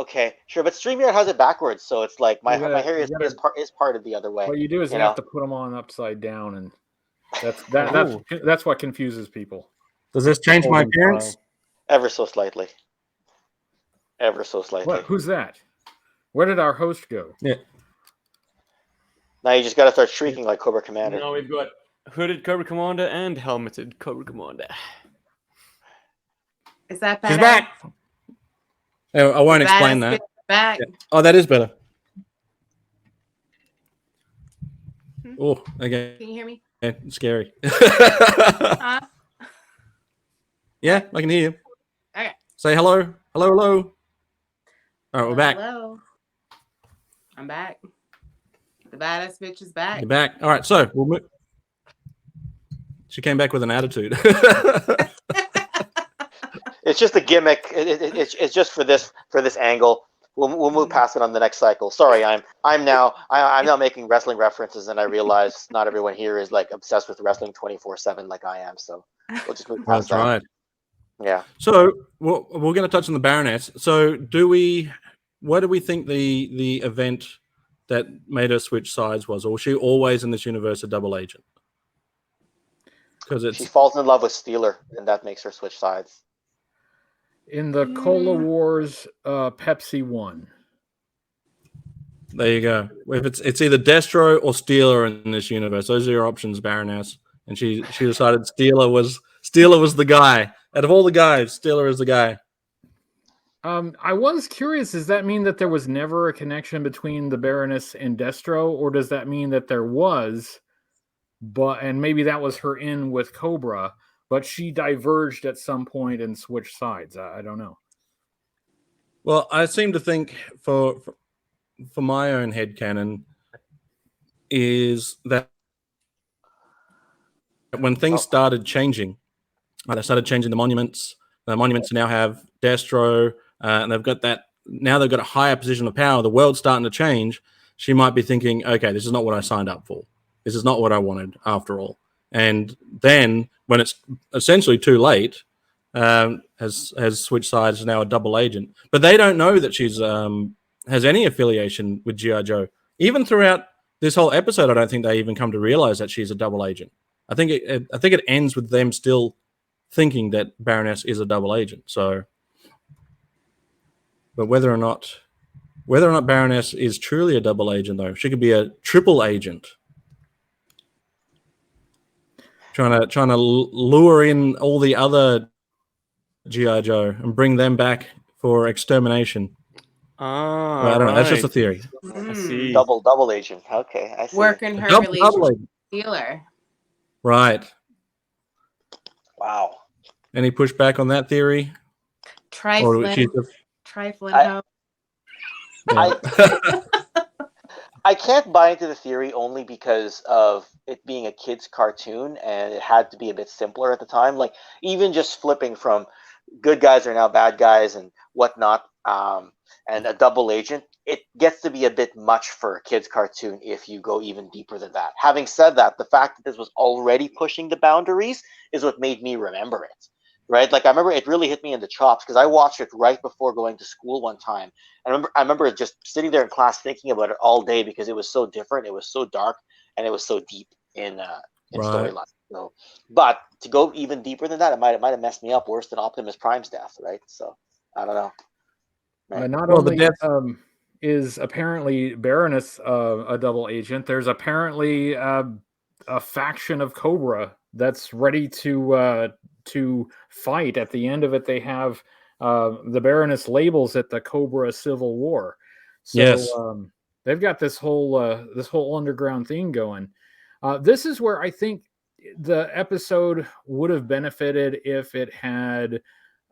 Okay, sure, but StreamYard has it backwards, so it's like my You gotta- hair is you gotta- is parted the other way. What you do is you you have know. to put them on upside down, and Ooh. that's what confuses people. Does this change my Golden appearance? style. Ever so slightly. Ever so slightly. What? Who's that? Where did our host go? Now you just gotta start shrieking like Cobra Commander. Now we've got hooded Cobra Commander and helmeted Cobra Commander. Is that better? She's back. Oh, I won't Badass explain that. bitch Back. Yeah. Oh, that is better. Oh, okay. Can you hear me? Yeah, it's scary. Huh? Yeah, I can hear you. Okay. Say hello. Hello, hello. All right, we're back. Hello. I'm back. The badass bitch is back. You're back. All right, so we'll move. She came back with an attitude. It's just a gimmick. It's just for this angle. We'll move past it on the next cycle. Sorry, I'm now making wrestling references, and I realize not everyone here is like obsessed with wrestling 24/7 like I am. So we'll just move That's past that. right. Yeah. So we're going to touch on the Baroness. So what do we think the event that made her switch sides was, or was she always in this universe a double agent? Because She falls in love with Steeler, and that makes her switch sides. In the Cola Wars, Pepsi won. There you go. If it's either Destro or Steeler in this universe, those are your options, Baroness. And she decided Steeler was the guy. Out of all the guys, Steeler is the guy. I was curious, does that mean that there was never a connection between the Baroness and Destro, or does that mean that there was, and maybe that was her in with Cobra, but she diverged at some point and switched sides? I don't know. Well, I seem to think for my own headcanon is that when things started changing, they started changing the monuments. The monuments now have Destro, and they've got that. Now they've got a higher position of power. The world's starting to change. She might be thinking, okay, this is not what I signed up for. This is not what I wanted after all. And then when it's essentially too late, has switched sides, is now a double agent. But they don't know that she's has any affiliation with GI Joe. Even throughout this whole episode, I don't think they even come to realize that she's a double agent. I think it ends with them still thinking that Baroness is a double agent. So, but whether or not Baroness is truly a double agent, though, she could be a triple agent, trying to lure in all the other GI Joe and bring them back for extermination. I don't know. That's just a theory. I see. Double agent. Okay, I see. Working her Double relationship agent. with Steeler. Right. Wow. Any pushback on that theory? Trifling. I can't buy into the theory only because of it being a kid's cartoon and it had to be a bit simpler at the time. Like even just flipping from good guys are now bad guys and whatnot, and a double agent, it gets to be a bit much for a kid's cartoon if you go even deeper than that. Having said that, the fact that this was already pushing the boundaries is what made me remember it. Right, like I remember it really hit me in the chops because I watched it right before going to school one time. I remember just sitting there in class thinking about it all day because it was so different, it was so dark, and it was so deep in storyline. So, but to go even deeper than that, it might have messed me up worse than Optimus Prime's death. Right, so I don't know. Right. Not only is apparently Baroness a double agent, there's apparently a faction of Cobra that's ready to fight. At the end of it, they have the Baroness labels it the Cobra Civil War. So yes. They've got this whole underground thing going. This is where I think the episode would have benefited if it had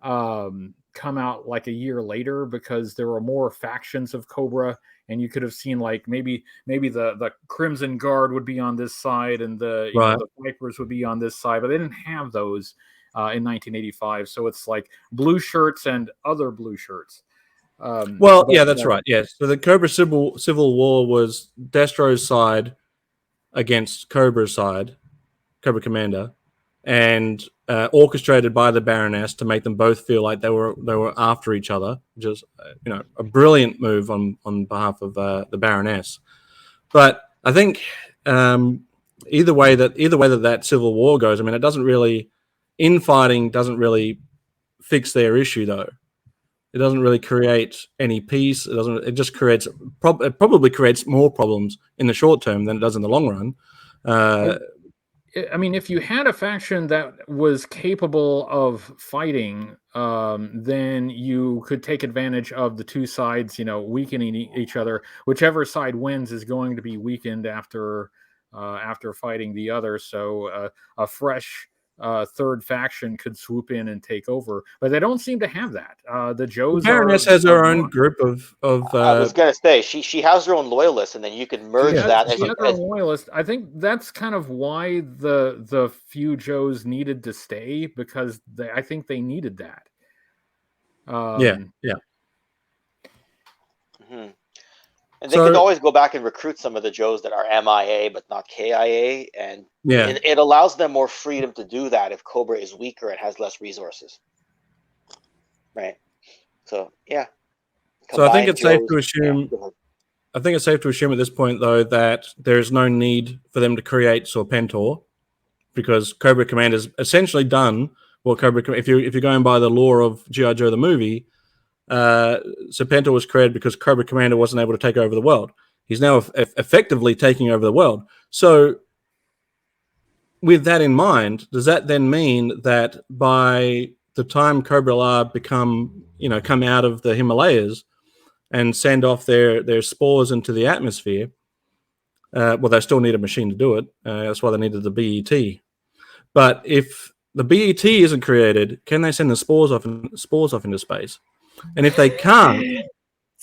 come out like a year later, because there were more factions of Cobra, and you could have seen like maybe the Crimson Guard would be on this side and the Vipers would be on this side, but they didn't have those in 1985. So it's like blue shirts and other blue shirts. That's right. Yes. So the Cobra Civil War was Destro's side against Cobra's side, Cobra Commander, and orchestrated by the Baroness to make them both feel like they were after each other. Just a brilliant move on behalf of the Baroness. But I think either way that Civil War goes, I mean, it doesn't really infighting doesn't really fix their issue though. It doesn't really create any peace. It just creates it probably creates more problems in the short term than it does in the long run. I mean, if you had a faction that was capable of fighting, then you could take advantage of the two sides, weakening each other. Whichever side wins is going to be weakened after fighting the other. So a fresh third faction could swoop in and take over, but they don't seem to have that. The Joes. Baroness has her own group of. I was gonna say she has her own loyalists, and then you can merge that. She has her own loyalists. I think that's kind of why the few Joes needed to stay, because I think they needed that. Yeah. Mm-hmm. And they could always go back and recruit some of the Joes that are MIA but not KIA, and it allows them more freedom to do that if Cobra is weaker and has less resources. Right. So yeah. So I think it's safe to assume I think it's safe to assume at this point, though, that there's no need for them to create Serpentor, because Cobra Commander's essentially done what if you're going by the lore of GI Joe the movie, Serpentor was created because Cobra Commander wasn't able to take over the world. He's now effectively taking over the world. So, with that in mind, does that then mean that by the time Cobra-La come out of the Himalayas and send off their spores into the atmosphere, well, they still need a machine to do it. That's why they needed the BET. But if the BET isn't created, can they send the spores off into space? And if they can't,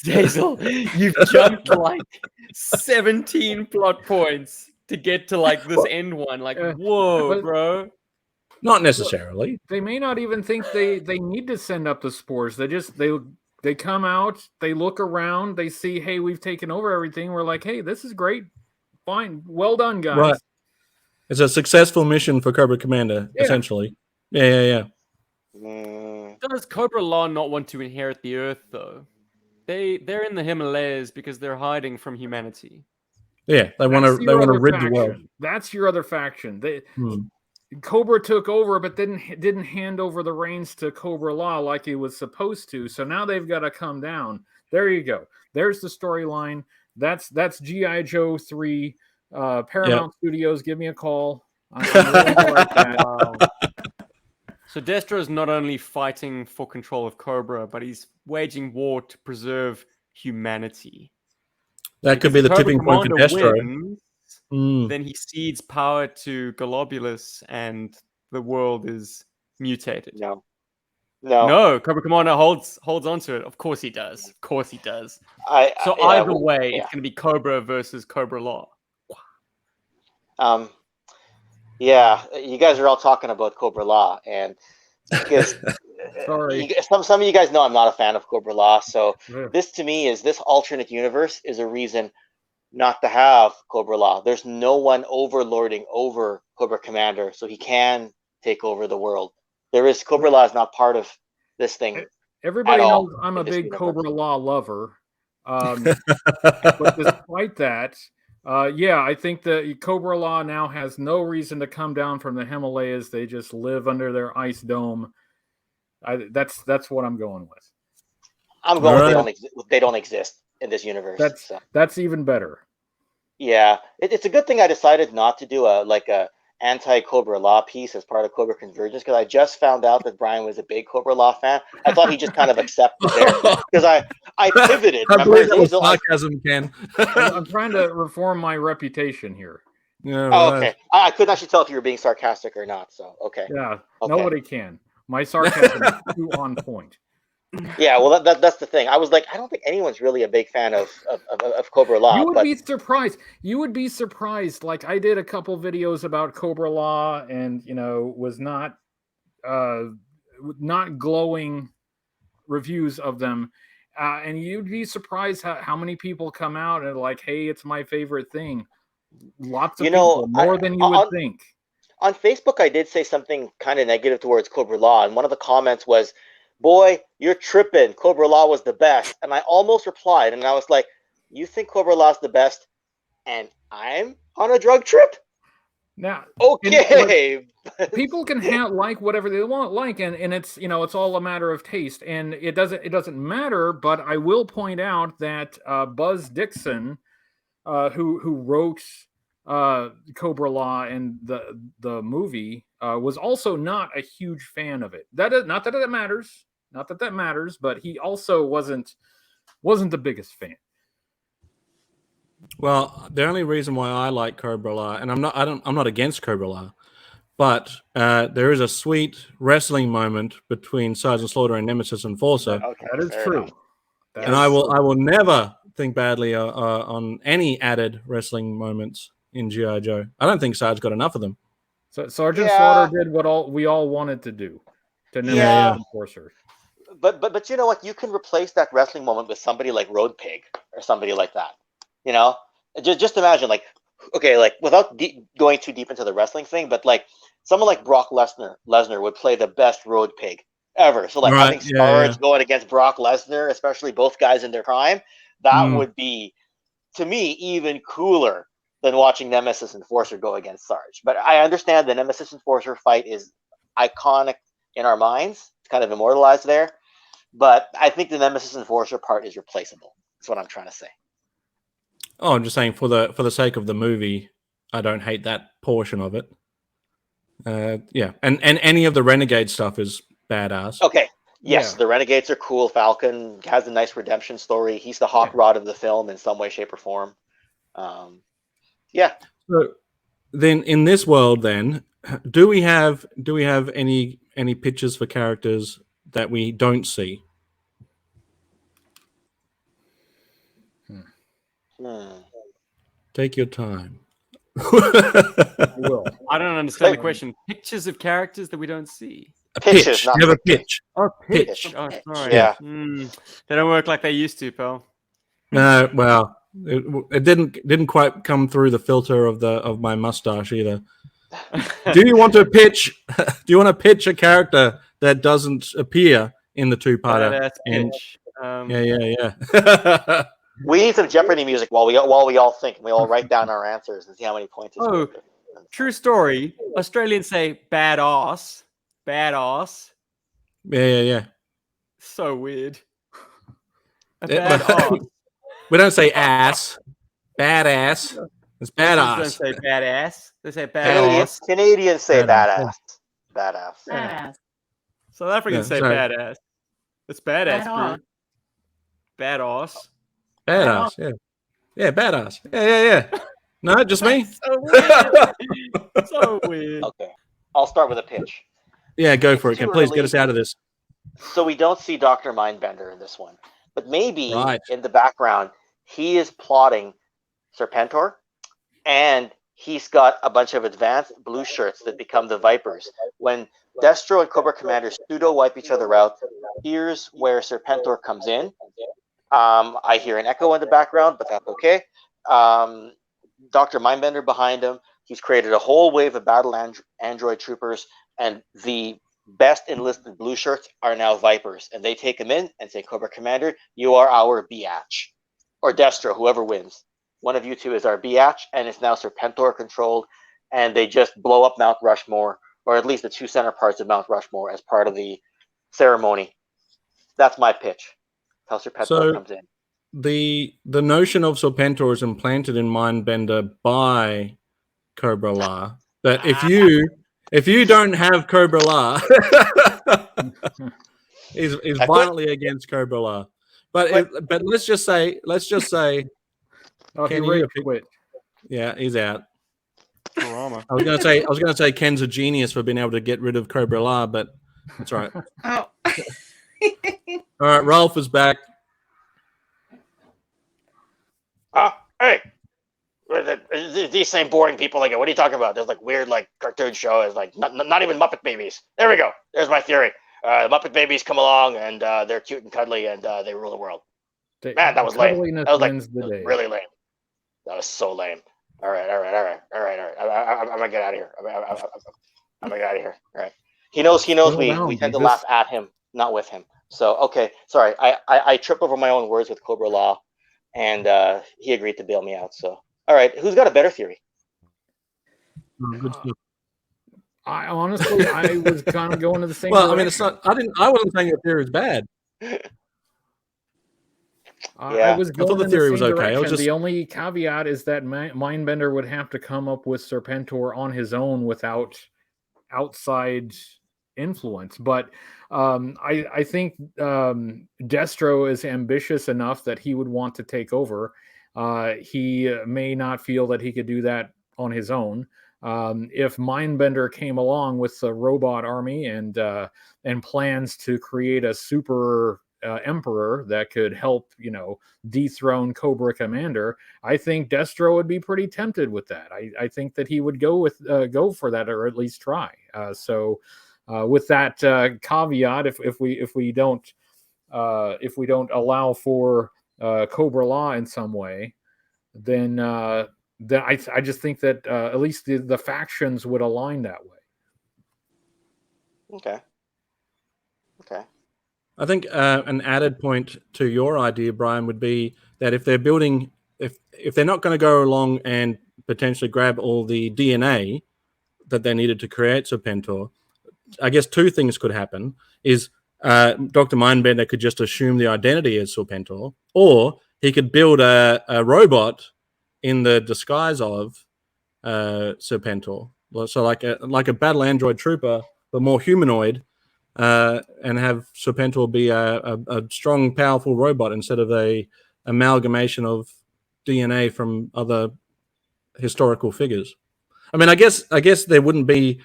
Hazel, you've jumped like 17 plot points to get to like this end one. Like, whoa, bro. Not necessarily. They may not even think they need to send up the spores. They come out, they look around, they see, hey, we've taken over everything. We're like, hey, this is great. Fine. Well done, guys. Right. It's a successful mission for Cobra Commander, essentially. Yeah. Does Cobra-La not want to inherit the Earth, though? They're in the Himalayas because they're hiding from humanity. Yeah, they want to rid the world. That's your other faction. Cobra took over, but didn't hand over the reins to Cobra-La like he was supposed to. So now they've got to come down. There you go. There's the storyline. That's GI Joe 3. Paramount Studios, give me a call. I'm really like that. So Destro is not only fighting for control of Cobra, but he's waging war to preserve humanity. That could be the tipping point for Destro. Then he cedes power to Globulus, and the world is mutated. No. Cobra Commander holds on to it. Of course he does. Either way, it's going to be Cobra versus Cobra-La. You guys are all talking about Cobra-La, and because sorry, some of you guys know I'm not a fan of Cobra-La. So this to me is this alternate universe is a reason not to have Cobra-La. There's no one overlording over Cobra Commander, so he can take over the world. Cobra-La is not part of this thing. Everybody knows I'm a big Cobra-La lover, but despite that. I think that Cobra-La now has no reason to come down from the Himalayas. They just live under their ice dome. That's what I'm going with. I'm going with they don't exist in this universe. That's even better. Yeah, it's a good thing I decided not to do a anti-Cobra-La piece as part of Cobra Convergence, because I just found out that Brian was a big Cobra-La fan. I thought he just kind of accepted there because I pivoted. I believe that was sarcasm, Ken. I'm trying to reform my reputation here. Yeah, okay. I couldn't actually tell if you were being sarcastic or not. So okay. Yeah, okay. Nobody can. My sarcasm is too on point. Yeah, well, that's the thing. I was like, I don't think anyone's really a big fan of Cobra-La. You would be surprised. You would be surprised. Like, I did a couple videos about Cobra-La, and was not glowing reviews of them. And you'd be surprised how many people come out and like, hey, it's my favorite thing. Lots of people, more than you would think. On Facebook, I did say something kind of negative towards Cobra-La, and one of the comments was, boy, you're tripping. Cobra-La was the best. And I almost replied, and I was like, you think Cobra-La's the best, and I'm on a drug trip? Now, okay. People can like whatever they want, and it's it's all a matter of taste, and it doesn't matter. But I will point out that Buzz Dixon, who wrote Cobra-La and the movie, was also not a huge fan of it. Not that it matters. Not that that matters, but he also wasn't the biggest fan. Well, the only reason why I like Cobra-La, and I'm not against Cobra-La, but there is a sweet wrestling moment between Sgt Slaughter and Nemesis Enforcer. Okay, that is true. And I will never think badly on any added wrestling moments in GI Joe. I don't think Sarge got enough of them. So Sgt Slaughter did what we all wanted to do to Nemesis Enforcer. But you know what? You can replace that wrestling moment with somebody like Road Pig or somebody like that. Just imagine, without going too deep into the wrestling thing, but like someone like Brock Lesnar would play the best Road Pig ever. So having Sarge going against Brock Lesnar, especially both guys in their prime, that would be to me, even cooler than watching Nemesis Enforcer go against Sarge. But I understand the Nemesis Enforcer fight is iconic in our minds. It's kind of immortalized there. But I think the Nemesis Enforcer part is replaceable. That's what I'm trying to say. Oh, I'm just saying for the sake of the movie, I don't hate that portion of it. Yeah, and any of the Renegade stuff is badass. Okay. Yes, the Renegades are cool. Falcon has a nice redemption story. He's the hot rod of the film in some way, shape, or form. Yeah. So then, in this world, then, do we have any pictures for characters that we don't see? Take your time. I will. I don't understand the question. Pictures of characters that we don't see. A Pitches, pitch. not You have a pictures. pitch. Oh, Pitch. Oh, sorry. Yeah. They don't work like they used to, pal. No, well, it didn't quite come through the filter of my mustache either. Do you want to pitch? Do you want to pitch a character that doesn't appear in the two-parter? Pitch. Yeah. We need some Jeopardy music while we all think. We all write down our answers and see how many points. It's worth. True story. Australians say badass. Badass. Yeah. So weird. Yeah, Badass. We don't say ass. Badass. It's badass. They don't say badass. They say Canadians, badass. Canadians say Badass. badass. Badass. South Africans say sorry. badass. It's badass, Badass. bro. Badass. Badass. Yeah. Yeah, badass. Yeah. No, just me. So weird. So weird. Okay, I'll start with a pitch. Yeah, go for it. Too Please early. get us out of this. So we don't see Dr. Mindbender in this one, but maybe Right. in the background he is plotting Serpentor, and he's got a bunch of advanced blue shirts that become the Vipers. When Destro and Cobra Commander pseudo wipe each other out, here's where Serpentor comes in. I hear an echo in the background, but that's okay. Dr. Mindbender behind him. He's created a whole wave of battle android troopers, and the best enlisted blue shirts are now Vipers, and they take him in and say, Cobra Commander, you are our biatch. Or Destro, whoever wins. One of you two is our biatch, and it's now Serpentor controlled, and they just blow up Mount Rushmore, or at least the two center parts of Mount Rushmore as part of the ceremony. That's my pitch. How Serpentor comes in. The notion of Serpentor is implanted in Mindbender by Cobra-La. That if you don't have Cobra-La, is violently against Cobra-La. But let's just say, Oh, Ken, he rage quit. yeah, he's out. Drama. I was gonna say Ken's a genius for being able to get rid of Cobra-La, but that's right. Oh. All right, Rolf is back. Hey, these same boring people, like, what are you talking about? There's like weird, like, cartoon show. It's like not even Muppet Babies. There we go. There's my theory. The Muppet Babies come along and they're cute and cuddly and they rule the world. Man, that was lame. That was like really lame. That was so lame. All right. I'm gonna get out of here. I'm gonna get out of here. All right. He knows we tend to laugh at him, not with him. So okay, sorry. I trip over my own words with Cobra-La, and he agreed to bail me out. So all right, who's got a better theory? I honestly, I was kind of going to the same. Well, I mean, it's not. I wasn't saying your theory is bad. I was going I thought the in theory the was same okay. direction. The only caveat is that Mindbender would have to come up with Serpentor on his own without outside influence. But I think Destro is ambitious enough that he would want to take over. He may not feel that he could do that on his own. If Mindbender came along with the robot army and plans to create a super emperor that could help, dethrone Cobra Commander, I think Destro would be pretty tempted with that. I think that he would go for that, or at least try. So with that caveat, if we don't allow for Cobra-La in some way, then I just think that at least the factions would align that way. Okay. I think an added point to your idea, Brian, would be that if they're building if they're not going to go along and potentially grab all the DNA that they needed to create Serpentor, I guess two things could happen. Is Dr. Mindbender could just assume the identity as Serpentor, or he could build a robot in the disguise of Serpentor. So like a battle android trooper, but more humanoid, and have Serpentor be a strong, powerful robot instead of a amalgamation of DNA from other historical figures. I mean, I guess there wouldn't be.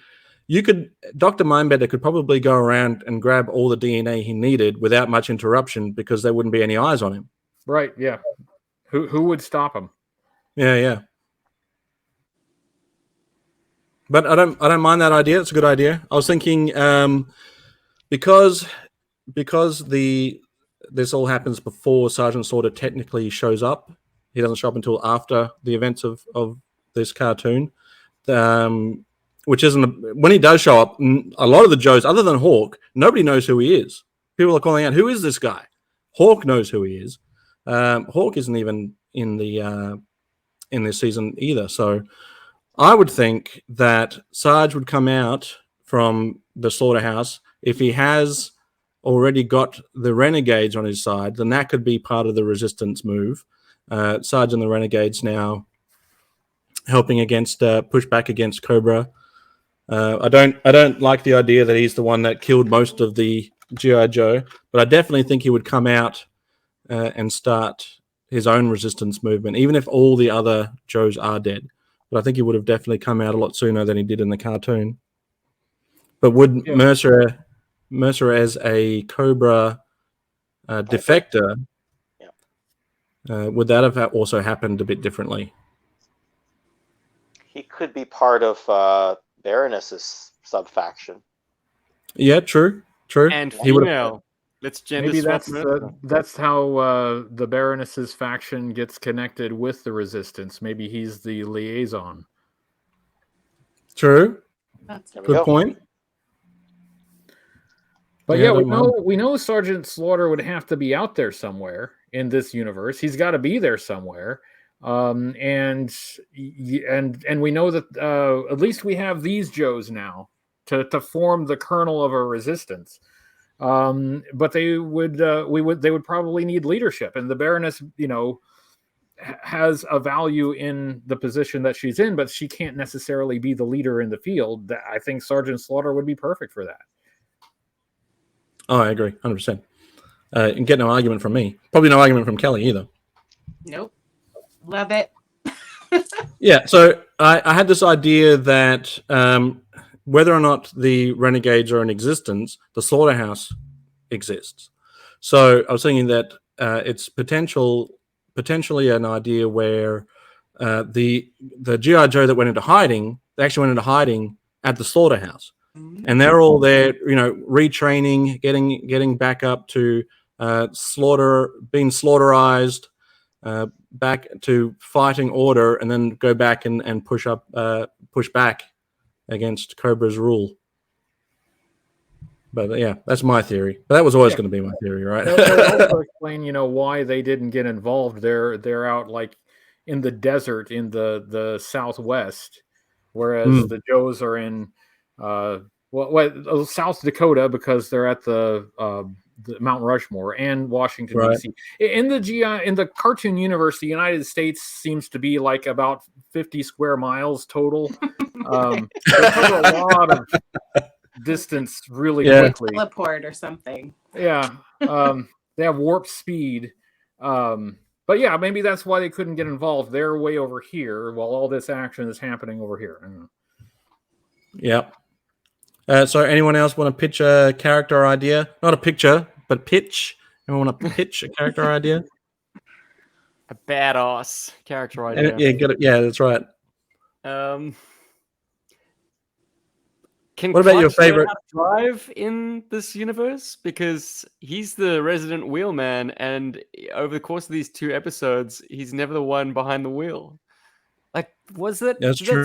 Dr. Mindbender could probably go around and grab all the DNA he needed without much interruption because there wouldn't be any eyes on him. Right? Yeah. Who would stop him? Yeah. But I don't mind that idea. It's a good idea. I was thinking because this all happens before Sergeant Slaughter technically shows up. He doesn't show up until after the events of this cartoon. Which isn't when he does show up. A lot of the Joes, other than Hawk, nobody knows who he is. People are calling out, "Who is this guy?" Hawk knows who he is. Hawk isn't even in this season either. So I would think that Sarge would come out from the slaughterhouse if he has already got the Renegades on his side. Then that could be part of the resistance move. Sarge and the Renegades now helping against push back against Cobra. I don't like the idea that he's the one that killed most of the GI Joe, but I definitely think he would come out and start his own resistance movement, even if all the other Joes are dead. But I think he would have definitely come out a lot sooner than he did in the cartoon. But would Mercer as a Cobra defector, would that have also happened a bit differently? He could be part of Baroness's sub-faction. Yeah, true. And female. Let's gender Maybe swap. that's how the Baroness's faction gets connected with the Resistance. Maybe he's the liaison. True. That's good point. But we know Sergeant Slaughter would have to be out there somewhere in this universe. He's got to be there somewhere. And we know that at least we have these Joes now to form the kernel of a resistance. But they would probably need leadership, and the Baroness, has a value in the position that she's in, but she can't necessarily be the leader in the field. I think Sergeant Slaughter would be perfect for that. Oh, I agree, 100%. And get no argument from me. Probably no argument from Kelly either. Nope. Love it. Yeah, so I had this idea that whether or not the Renegades are in existence, the Slaughterhouse exists. So I was thinking that it's potentially an idea where the GI Joe that went into hiding, they actually went into hiding at the Slaughterhouse, and they're all there, retraining, getting back up to being slaughterized, back to fighting order, and then go back and push back against Cobra's rule. But yeah, that's my theory. But that was always going to be my theory, right? They'll also explain, why they didn't get involved. They're out like in the desert in the Southwest, whereas the Joes are in South Dakota because they're at the Mount Rushmore and Washington D.C. In the cartoon universe, the United States seems to be like about 50 square miles total. They cover a lot of distance really quickly. Teleport or something. Yeah, they have warp speed. But yeah, maybe that's why they couldn't get involved. They're way over here while all this action is happening over here. Yep. So anyone else want to pitch a character idea? Not a picture, but pitch. Anyone want to pitch a character idea? A badass character idea. Yeah, get it. Yeah, that's right. Can what about Clutch your favorite drive in this universe? Because he's the resident wheelman, and over the course of these 2 episodes, he's never the one behind the wheel. Like, does that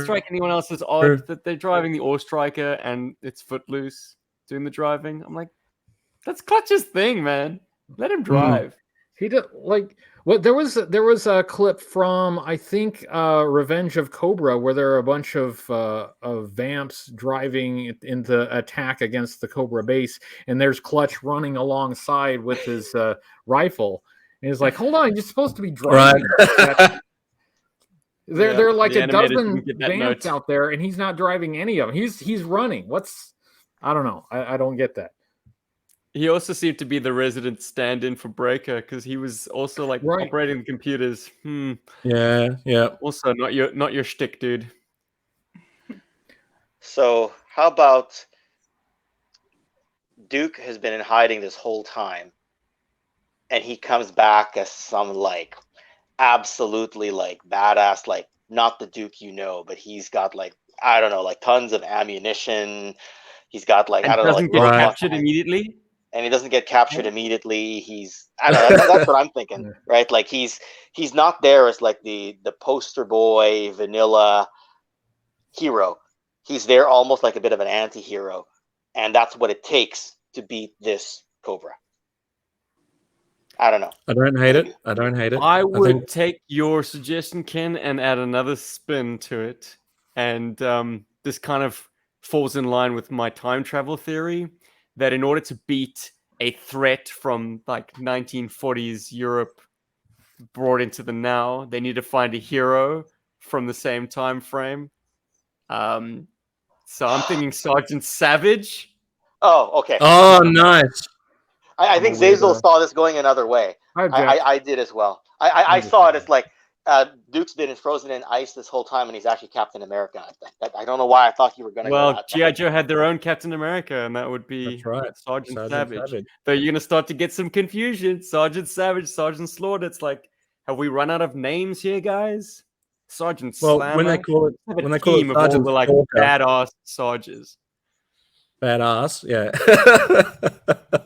strike anyone else as odd that they're driving the Ore Striker and it's Footloose doing the driving? I'm like, that's Clutch's thing, man. Let him drive. He did like what there was a clip from I think Revenge of Cobra where there are a bunch of vamps driving into attack against the Cobra base, and there's Clutch running alongside with his rifle, and he's like, "Hold on, you're supposed to be driving." Right. There are like the a animators dozen didn't get that vamps note. out there, and he's not driving any of them. He's running. I don't know. I don't get that. He also seemed to be the resident stand-in for Breaker because he was also like Right. operating the computers. Yeah. Also, not your shtick, dude. So how about Duke has been in hiding this whole time, and he comes back as some like absolutely like badass, like not the Duke you know, but he's got like I don't know, like tons of ammunition. He's got like And I don't know, like doesn't get roadblocks captured behind- immediately. and he doesn't get captured immediately. He's I don't know. That's what I'm thinking, right? Like he's not there as like the poster boy vanilla hero. He's there almost like a bit of an anti-hero, and that's what it takes to beat this Cobra. I don't know. I don't hate it. I don't hate it. I would think take your suggestion, Ken, and add another spin to it. And this kind of falls in line with my time travel theory that in order to beat a threat from like 1940s Europe brought into the now, they need to find a hero from the same time frame. So I'm thinking Sergeant Savage. Oh, okay. Oh, nice. I think Zazel saw this going another way. I did as well. I saw it as like Duke's been frozen in ice this whole time, and he's actually Captain America. I don't know why I thought you were going to go that. GI Joe had their own Captain America, and that would be That's right. Sergeant Savage. So you're going to start to get some confusion. Sergeant Savage, Sergeant Slaughter. It's like, have we run out of names here, guys? Sergeant Slammer. When they call it of Sergeant all the like Stalker. badass Sarges. Badass, yeah.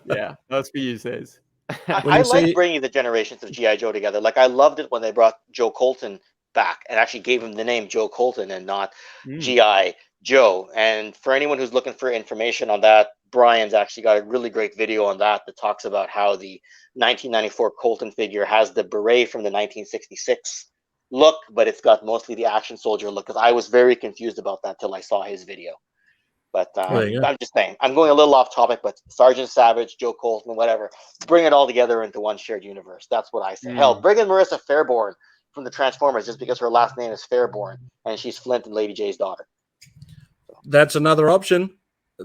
Yeah, that's for you, says. I like bringing the generations of GI Joe together. Like I loved it when they brought Joe Colton back and actually gave him the name Joe Colton and not GI Joe. And for anyone who's looking for information on that, Brian's actually got a really great video on that talks about how the 1994 Colton figure has the beret from the 1966 look, but it's got mostly the action soldier look. Because I was very confused about that till I saw his video. But I'm just saying, I'm going a little off topic, but Sergeant Savage, Joe Colton, whatever, bring it all together into one shared universe. That's what I say. Hell, bring in Marissa Fairborn from the Transformers just because her last name is Fairborn and she's Flint and Lady J's daughter. That's another option.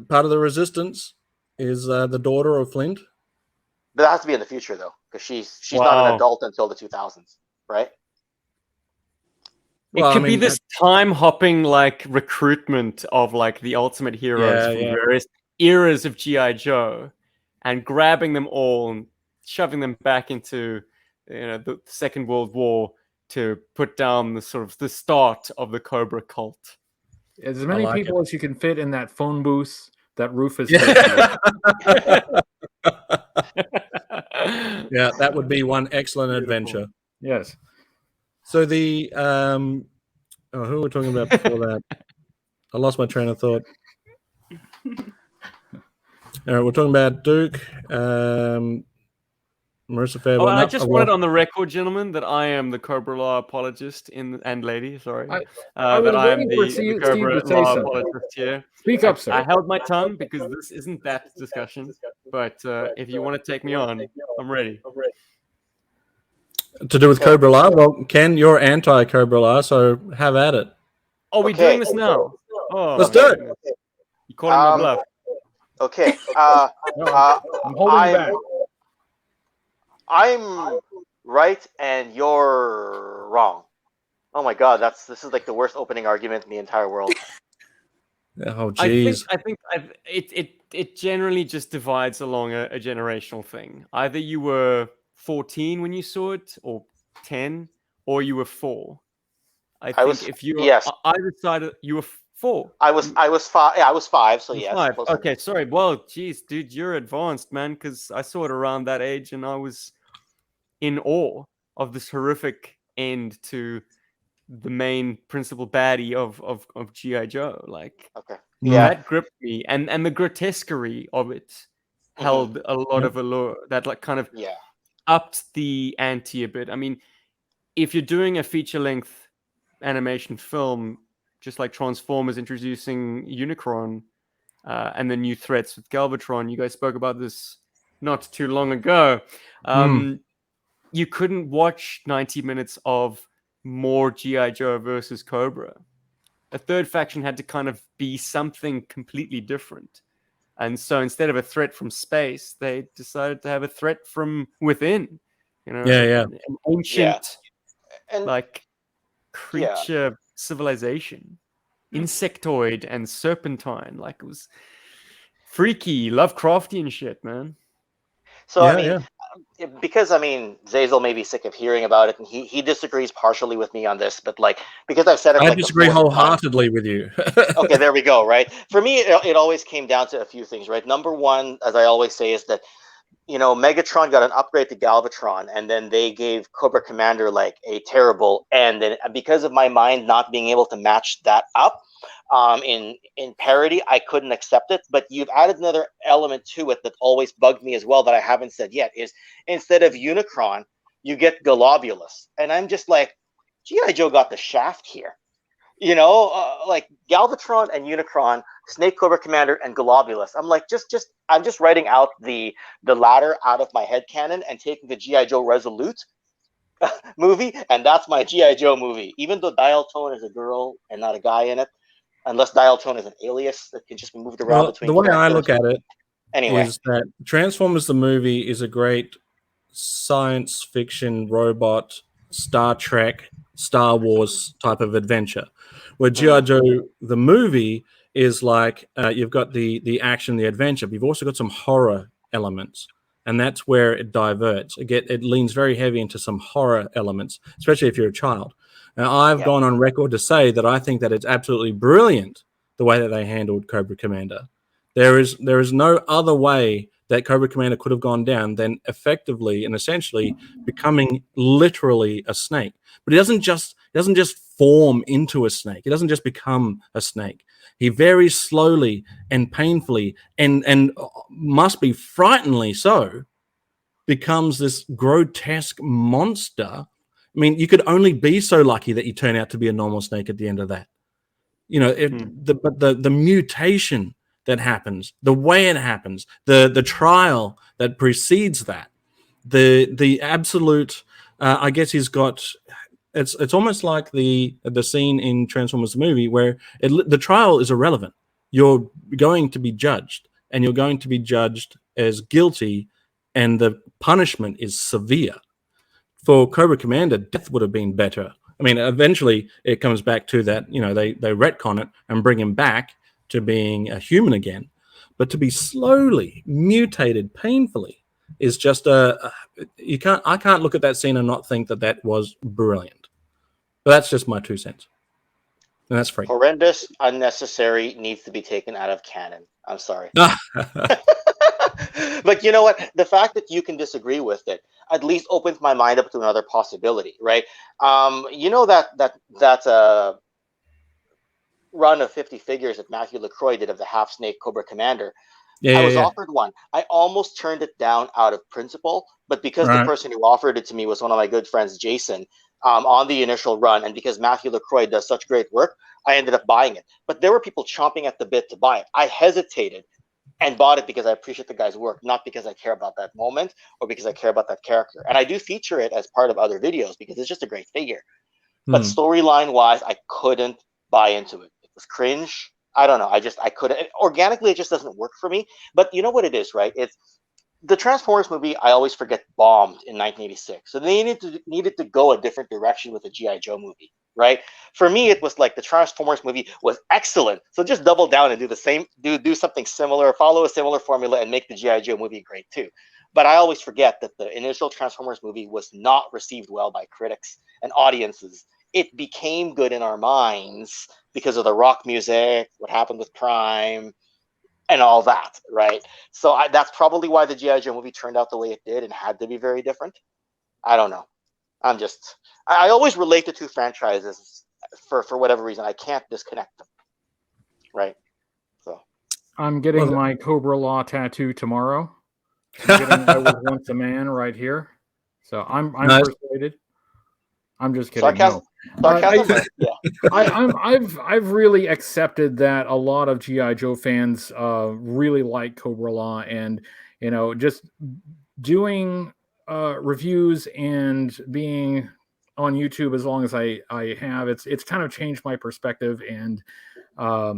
Part of the Resistance is the daughter of Flint. But that has to be in the future, though, because she's not an adult until the 2000s, right? It could be this time-hopping like recruitment of like the ultimate heroes from various eras of GI Joe, and grabbing them all and shoving them back into the Second World War to put down the sort of the start of the Cobra cult. As many people as you can fit in that phone booth that Rufus. Yeah, that would be one excellent adventure. Yes. So the who were we talking about before that? I lost my train of thought. All right, we're talking about Duke, Marissa Fairborn. I just wanted on the record, gentlemen, that I am the Cobra-La apologist and lady. Sorry, that I am the Cobra-La apologist here. Speak up, sir. I held my tongue because this isn't that discussion. But if you want to take me on, I'm ready. To do with Cobra-La? Well, Ken, you're anti-Cobra-La, so have at it. Oh, we're doing this now. Oh, let's do it. You calling me bluff? Okay. I'm holding back. I'm right and you're wrong. Oh my God, this is like the worst opening argument in the entire world. Oh, jeez. I think it generally just divides along a generational thing. Either you were 14 when you saw it, or 10, or you were 4. I think if you were either side, you were 4. I was 5. Yeah, I was 5. So yes. 5. Okay, sorry. Well, geez, dude, you're advanced, man. Because I saw it around that age, and I was in awe of this horrific end to the main principal baddie of GI Joe. Like, that gripped me, and the grotesquerie of it held a lot of allure. That like kind of upped the ante a bit. I mean, if you're doing a feature-length animation film, just like Transformers introducing Unicron and the new threats with Galvatron, you guys spoke about this not too long ago. You couldn't watch 90 minutes of more G.I. Joe versus Cobra. A third faction had to kind of be something completely different. And so instead of a threat from space, they decided to have a threat from within. You know, an ancient and like creature civilization, insectoid and serpentine. Like it was freaky, Lovecraftian shit, man. So I mean, because I mean, Zazel may be sick of hearing about it, and he disagrees partially with me on this, but like because I've said it, I disagree wholeheartedly with you. Okay, there we go. Right, for me, it always came down to a few things. Right, number one, as I always say, is that Megatron got an upgrade to Galvatron, and then they gave Cobra Commander like a terrible end, and because of my mind not being able to match that up. In parody, I couldn't accept it, but you've added another element to it that always bugged me as well that I haven't said yet, is instead of Unicron, you get Globulus. And I'm just like, G.I. Joe got the shaft here. Like Galvatron and Unicron, Snake Cobra Commander, and Globulus. I'm like, I'm just writing out the latter out of my head canon and taking the G.I. Joe Resolute movie, and that's my G.I. Joe movie. Even though Dial Tone is a girl and not a guy in it, unless Dial Tone is an alias that can just be moved around between. The way I look at it anyway is that Transformers the movie is a great science fiction robot Star Trek, Star Wars type of adventure, where G.I. Joe the movie is like you've got the action, the adventure, but you've also got some horror elements. And that's where it diverts. It leans very heavy into some horror elements, especially if you're a child. Now, I've gone on record to say that I think that it's absolutely brilliant the way that they handled Cobra Commander. There is no other way that Cobra Commander could have gone down than effectively and essentially becoming literally a snake. But he doesn't just form into a snake. He doesn't just become a snake. He very slowly and painfully and must be frighteningly so becomes this grotesque monster. I mean, you could only be so lucky that you turn out to be a normal snake at the end of that. But the mutation that happens, the way it happens, the trial that precedes that, the absolute, I guess he's got. It's almost like the scene in Transformers the movie where the trial is irrelevant. You're going to be judged, and you're going to be judged as guilty, and the punishment is severe. For Cobra Commander, death would have been better. I mean, eventually it comes back to that, they retcon it and bring him back to being a human again. But to be slowly mutated painfully is just I can't look at that scene and not think that was brilliant. But that's just my 2 cents. And that's free. Horrendous, unnecessary, needs to be taken out of canon. I'm sorry. But you know what? The fact that you can disagree with it at least opens my mind up to another possibility, right? That run of 50 figures that Matthew LaCroix did of the half snake Cobra Commander. I was offered one. I almost turned it down out of principle, but because the person who offered it to me was one of my good friends, Jason, on the initial run, and because Matthew LaCroix does such great work, I ended up buying it. But there were people chomping at the bit to buy it. I hesitated and bought it because I appreciate the guy's work, not because I care about that moment or because I care about that character. And I do feature it as part of other videos because it's just a great figure. But storyline wise, I couldn't buy into it. It was cringe. I don't know. I couldn't. Organically, it just doesn't work for me. But you know what it is, right? It's the Transformers movie. I always forget bombed in 1986, so they needed to go a different direction with the GI Joe movie, right? For me, it was like the Transformers movie was excellent, so just double down and do the same, do something similar, follow a similar formula, and make the GI Joe movie great too. But I always forget that the initial Transformers movie was not received well by critics and audiences. It became good in our minds because of the rock music, what happened with Prime, and all that, right? So that's probably why the G.I. Joe movie turned out the way it did and had to be very different. I don't know. I always relate the two franchises for whatever reason. I can't disconnect them, right? So I'm getting my Cobra-La tattoo tomorrow. I'm getting I Was Once a Man right here. So I'm No. persuaded. I'm just kidding. Sarcasm. No. Sarcasm. Yeah. I've really accepted that a lot of GI Joe fans really like Cobra-La, and just doing reviews and being on YouTube as long as I have, it's kind of changed my perspective, and I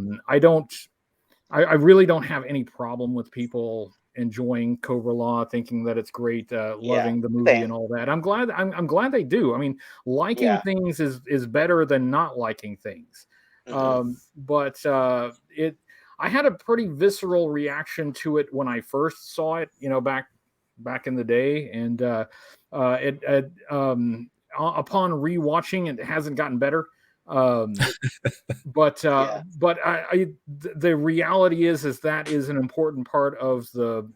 really don't have any problem with people enjoying Cobra-La, thinking that it's great, loving the movie and all that. I'm glad they do. I mean, liking things is better than not liking things. But I had a pretty visceral reaction to it when I first saw it, back in the day, and upon rewatching, it hasn't gotten better. But the reality is that is an important part of the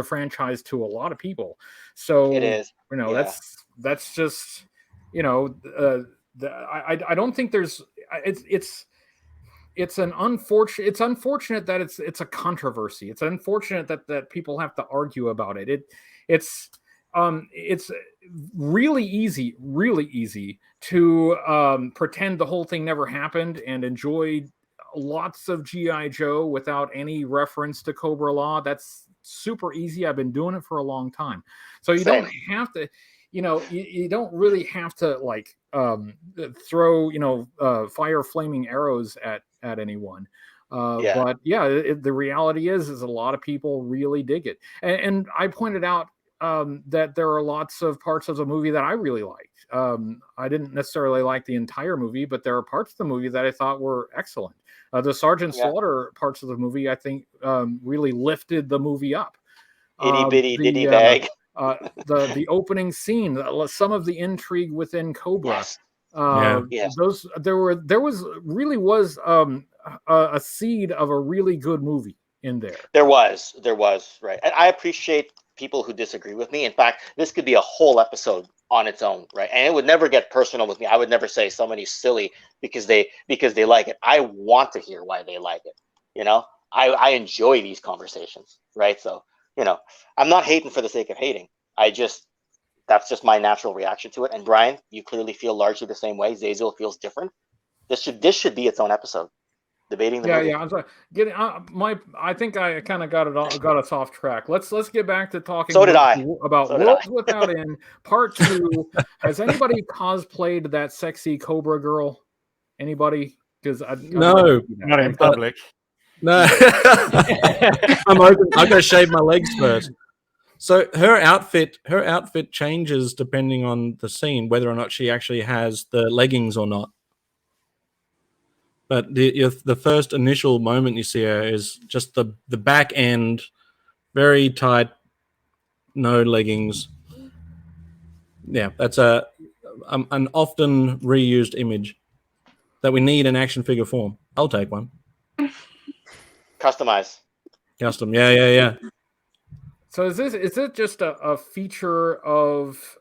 franchise to a lot of people. So It is. That's just I don't think there's it's unfortunate that it's a controversy. It's unfortunate that people have to argue about it. It's really easy to pretend the whole thing never happened and enjoy lots of GI Joe without any reference to Cobra-La. That's super easy. I've been doing it for a long time. So you don't have to, you don't really have to throw, fire flaming arrows at anyone. But the reality is a lot of people really dig it. And I pointed out that there are lots of parts of the movie that I really liked. I didn't necessarily like the entire movie, but there are parts of the movie that I thought were excellent. The Sgt Slaughter parts of the movie, I think, really lifted the movie up. Itty bitty ditty bag. The opening scene, some of the intrigue within Cobra. There was a seed of a really good movie in there. There was right, and I appreciate people who disagree with me. In fact, this could be a whole episode on its own, right? And it would never get personal with me. I would never say somebody's silly because they like it. I want to hear why they like it. I enjoy these conversations, right? So, I'm not hating for the sake of hating. That's just my natural reaction to it. And Brian, you clearly feel largely the same way. Zazel feels different. This should be its own episode. Debating the movie. I'm sorry. I think I kind of got us off track. Let's get back to talking. About Worlds Without End, Part 2. Has anybody cosplayed that sexy Cobra girl? Anybody? Because no, not in public. No, I'm open. I've got to shave my legs first. So her outfit changes depending on the scene, whether or not she actually has the leggings or not. But the first initial moment you see her is just the back end, very tight, no leggings. Yeah, that's an often reused image that we need in action figure form. I'll take one. Custom, yeah. So is it just a feature of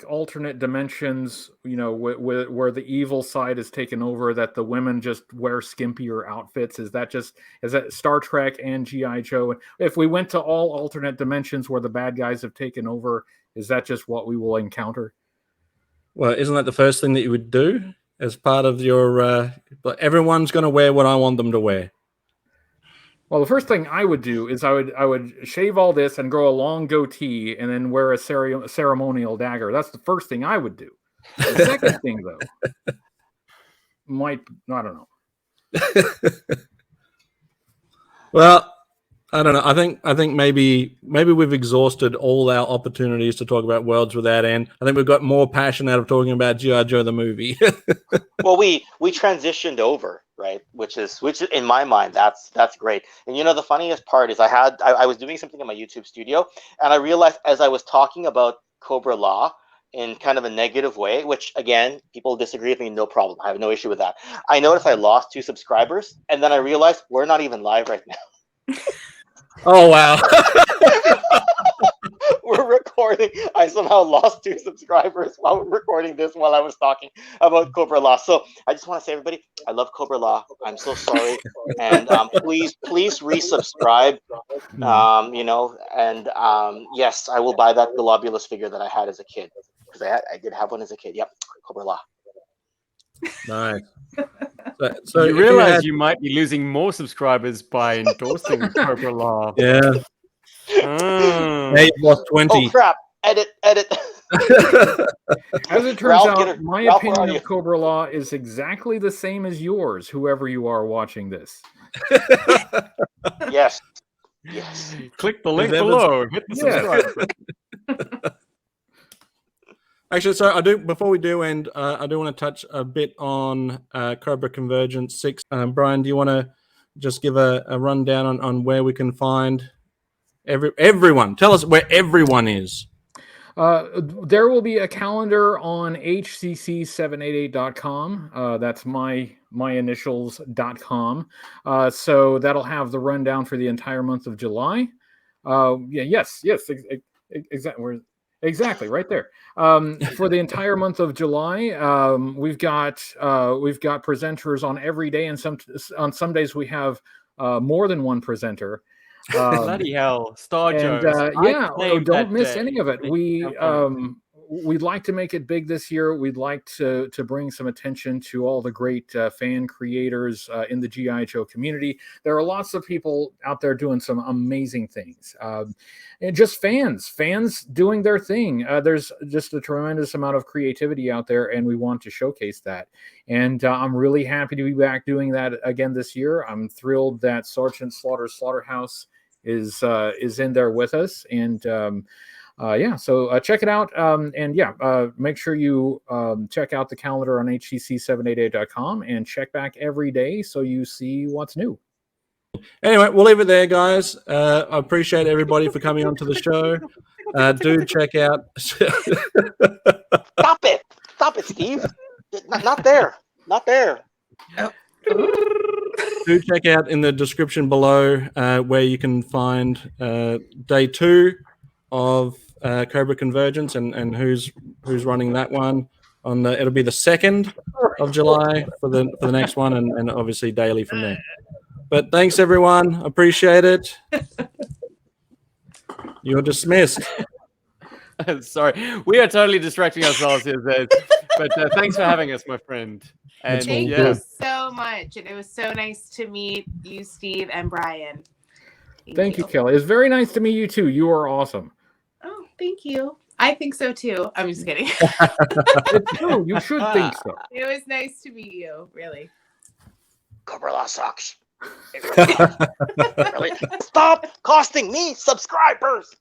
alternate dimensions, where the evil side is taken over, that the women just wear skimpier outfits? Is that Star Trek and GI Joe? If we went to all alternate dimensions where the bad guys have taken over, is that just what we will encounter? Well, isn't that the first thing that you would do as part of your everyone's going to wear what I want them to wear? Well, the first thing I would do is I would shave all this and grow a long goatee and then wear a ceremonial dagger. That's the first thing I would do. The second thing, though, I don't know. Well, I don't know. I think maybe we've exhausted all our opportunities to talk about Worlds Without End. I think we've got more passion out of talking about GI Joe the movie. Well, we transitioned over, right? Which is in my mind that's great. And the funniest part is I was doing something in my YouTube studio, and I realized as I was talking about Cobra-La in kind of a negative way, which again, people disagree with me, no problem. I have no issue with that. I noticed I lost 2 subscribers, and then I realized we're not even live right now. Oh wow. We're recording I somehow lost 2 subscribers while we're recording this while I was talking about Cobra-La. So I just want to say, everybody, I love Cobra-La. I'm so sorry, and please resubscribe. You know, and yes, I will buy that Globulus figure that I had as a kid, because I did have one as a kid. Yep, Cobra-La. Nice. So you realize you might be losing more subscribers by endorsing Cobra-La. Yeah. Now you've lost 20. Oh crap! Edit. As it turns out, my opinion of Cobra-La is exactly the same as yours, whoever you are watching this. Yes. Click the link below. Hit the subscribe. Actually, so I do. Before we do end, I do want to touch a bit on Cobra Convergence 6. Brian, do you want to just give a rundown on where we can find everyone? Tell us where everyone is. There will be a calendar on hcc788.com. That's my initials.com. So that'll have the rundown for the entire month of July. Exactly, right there. For the entire month of July, we've got presenters on every day, and on some days we have more than one presenter. Bloody hell, Star Jones. Don't miss any of it. We'd like to make it big this year. We'd like to bring some attention to all the great fan creators in the GI Joe community. There are lots of people out there doing some amazing things. And just fans doing their thing. There's just a tremendous amount of creativity out there, and we want to showcase that. And I'm really happy to be back doing that again this year. I'm thrilled that Sgt Slaughter's Slaughterhouse is in there with us. And so check it out. Make sure you check out the calendar on hcc788.com and check back every day so you see what's new. Anyway, we'll leave it there, guys. I appreciate everybody for coming onto the show. Do check out. Stop it, Steve. Not there. Do check out in the description below where you can find day 2 of Cobra Convergence and who's running that one. It'll be the 2nd of July for the next one, and obviously daily from there. But thanks, everyone. Appreciate it. You're dismissed. Sorry, we are totally distracting ourselves here, Zed. But thanks for having us, my friend. And thank you so much. And it was so nice to meet you, Steve and Brian. Thank you, Kelly. It's very nice to meet you too. You are awesome. Oh, thank you. I think so too. I'm just kidding. It's true. You should think so. It was nice to meet you, really. Cobra-La sucks. Really? Stop costing me subscribers.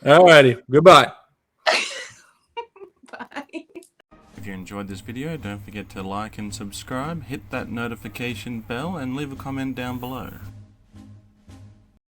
Alrighty, goodbye. Bye. If you enjoyed this video, don't forget to like and subscribe, hit that notification bell, and leave a comment down below.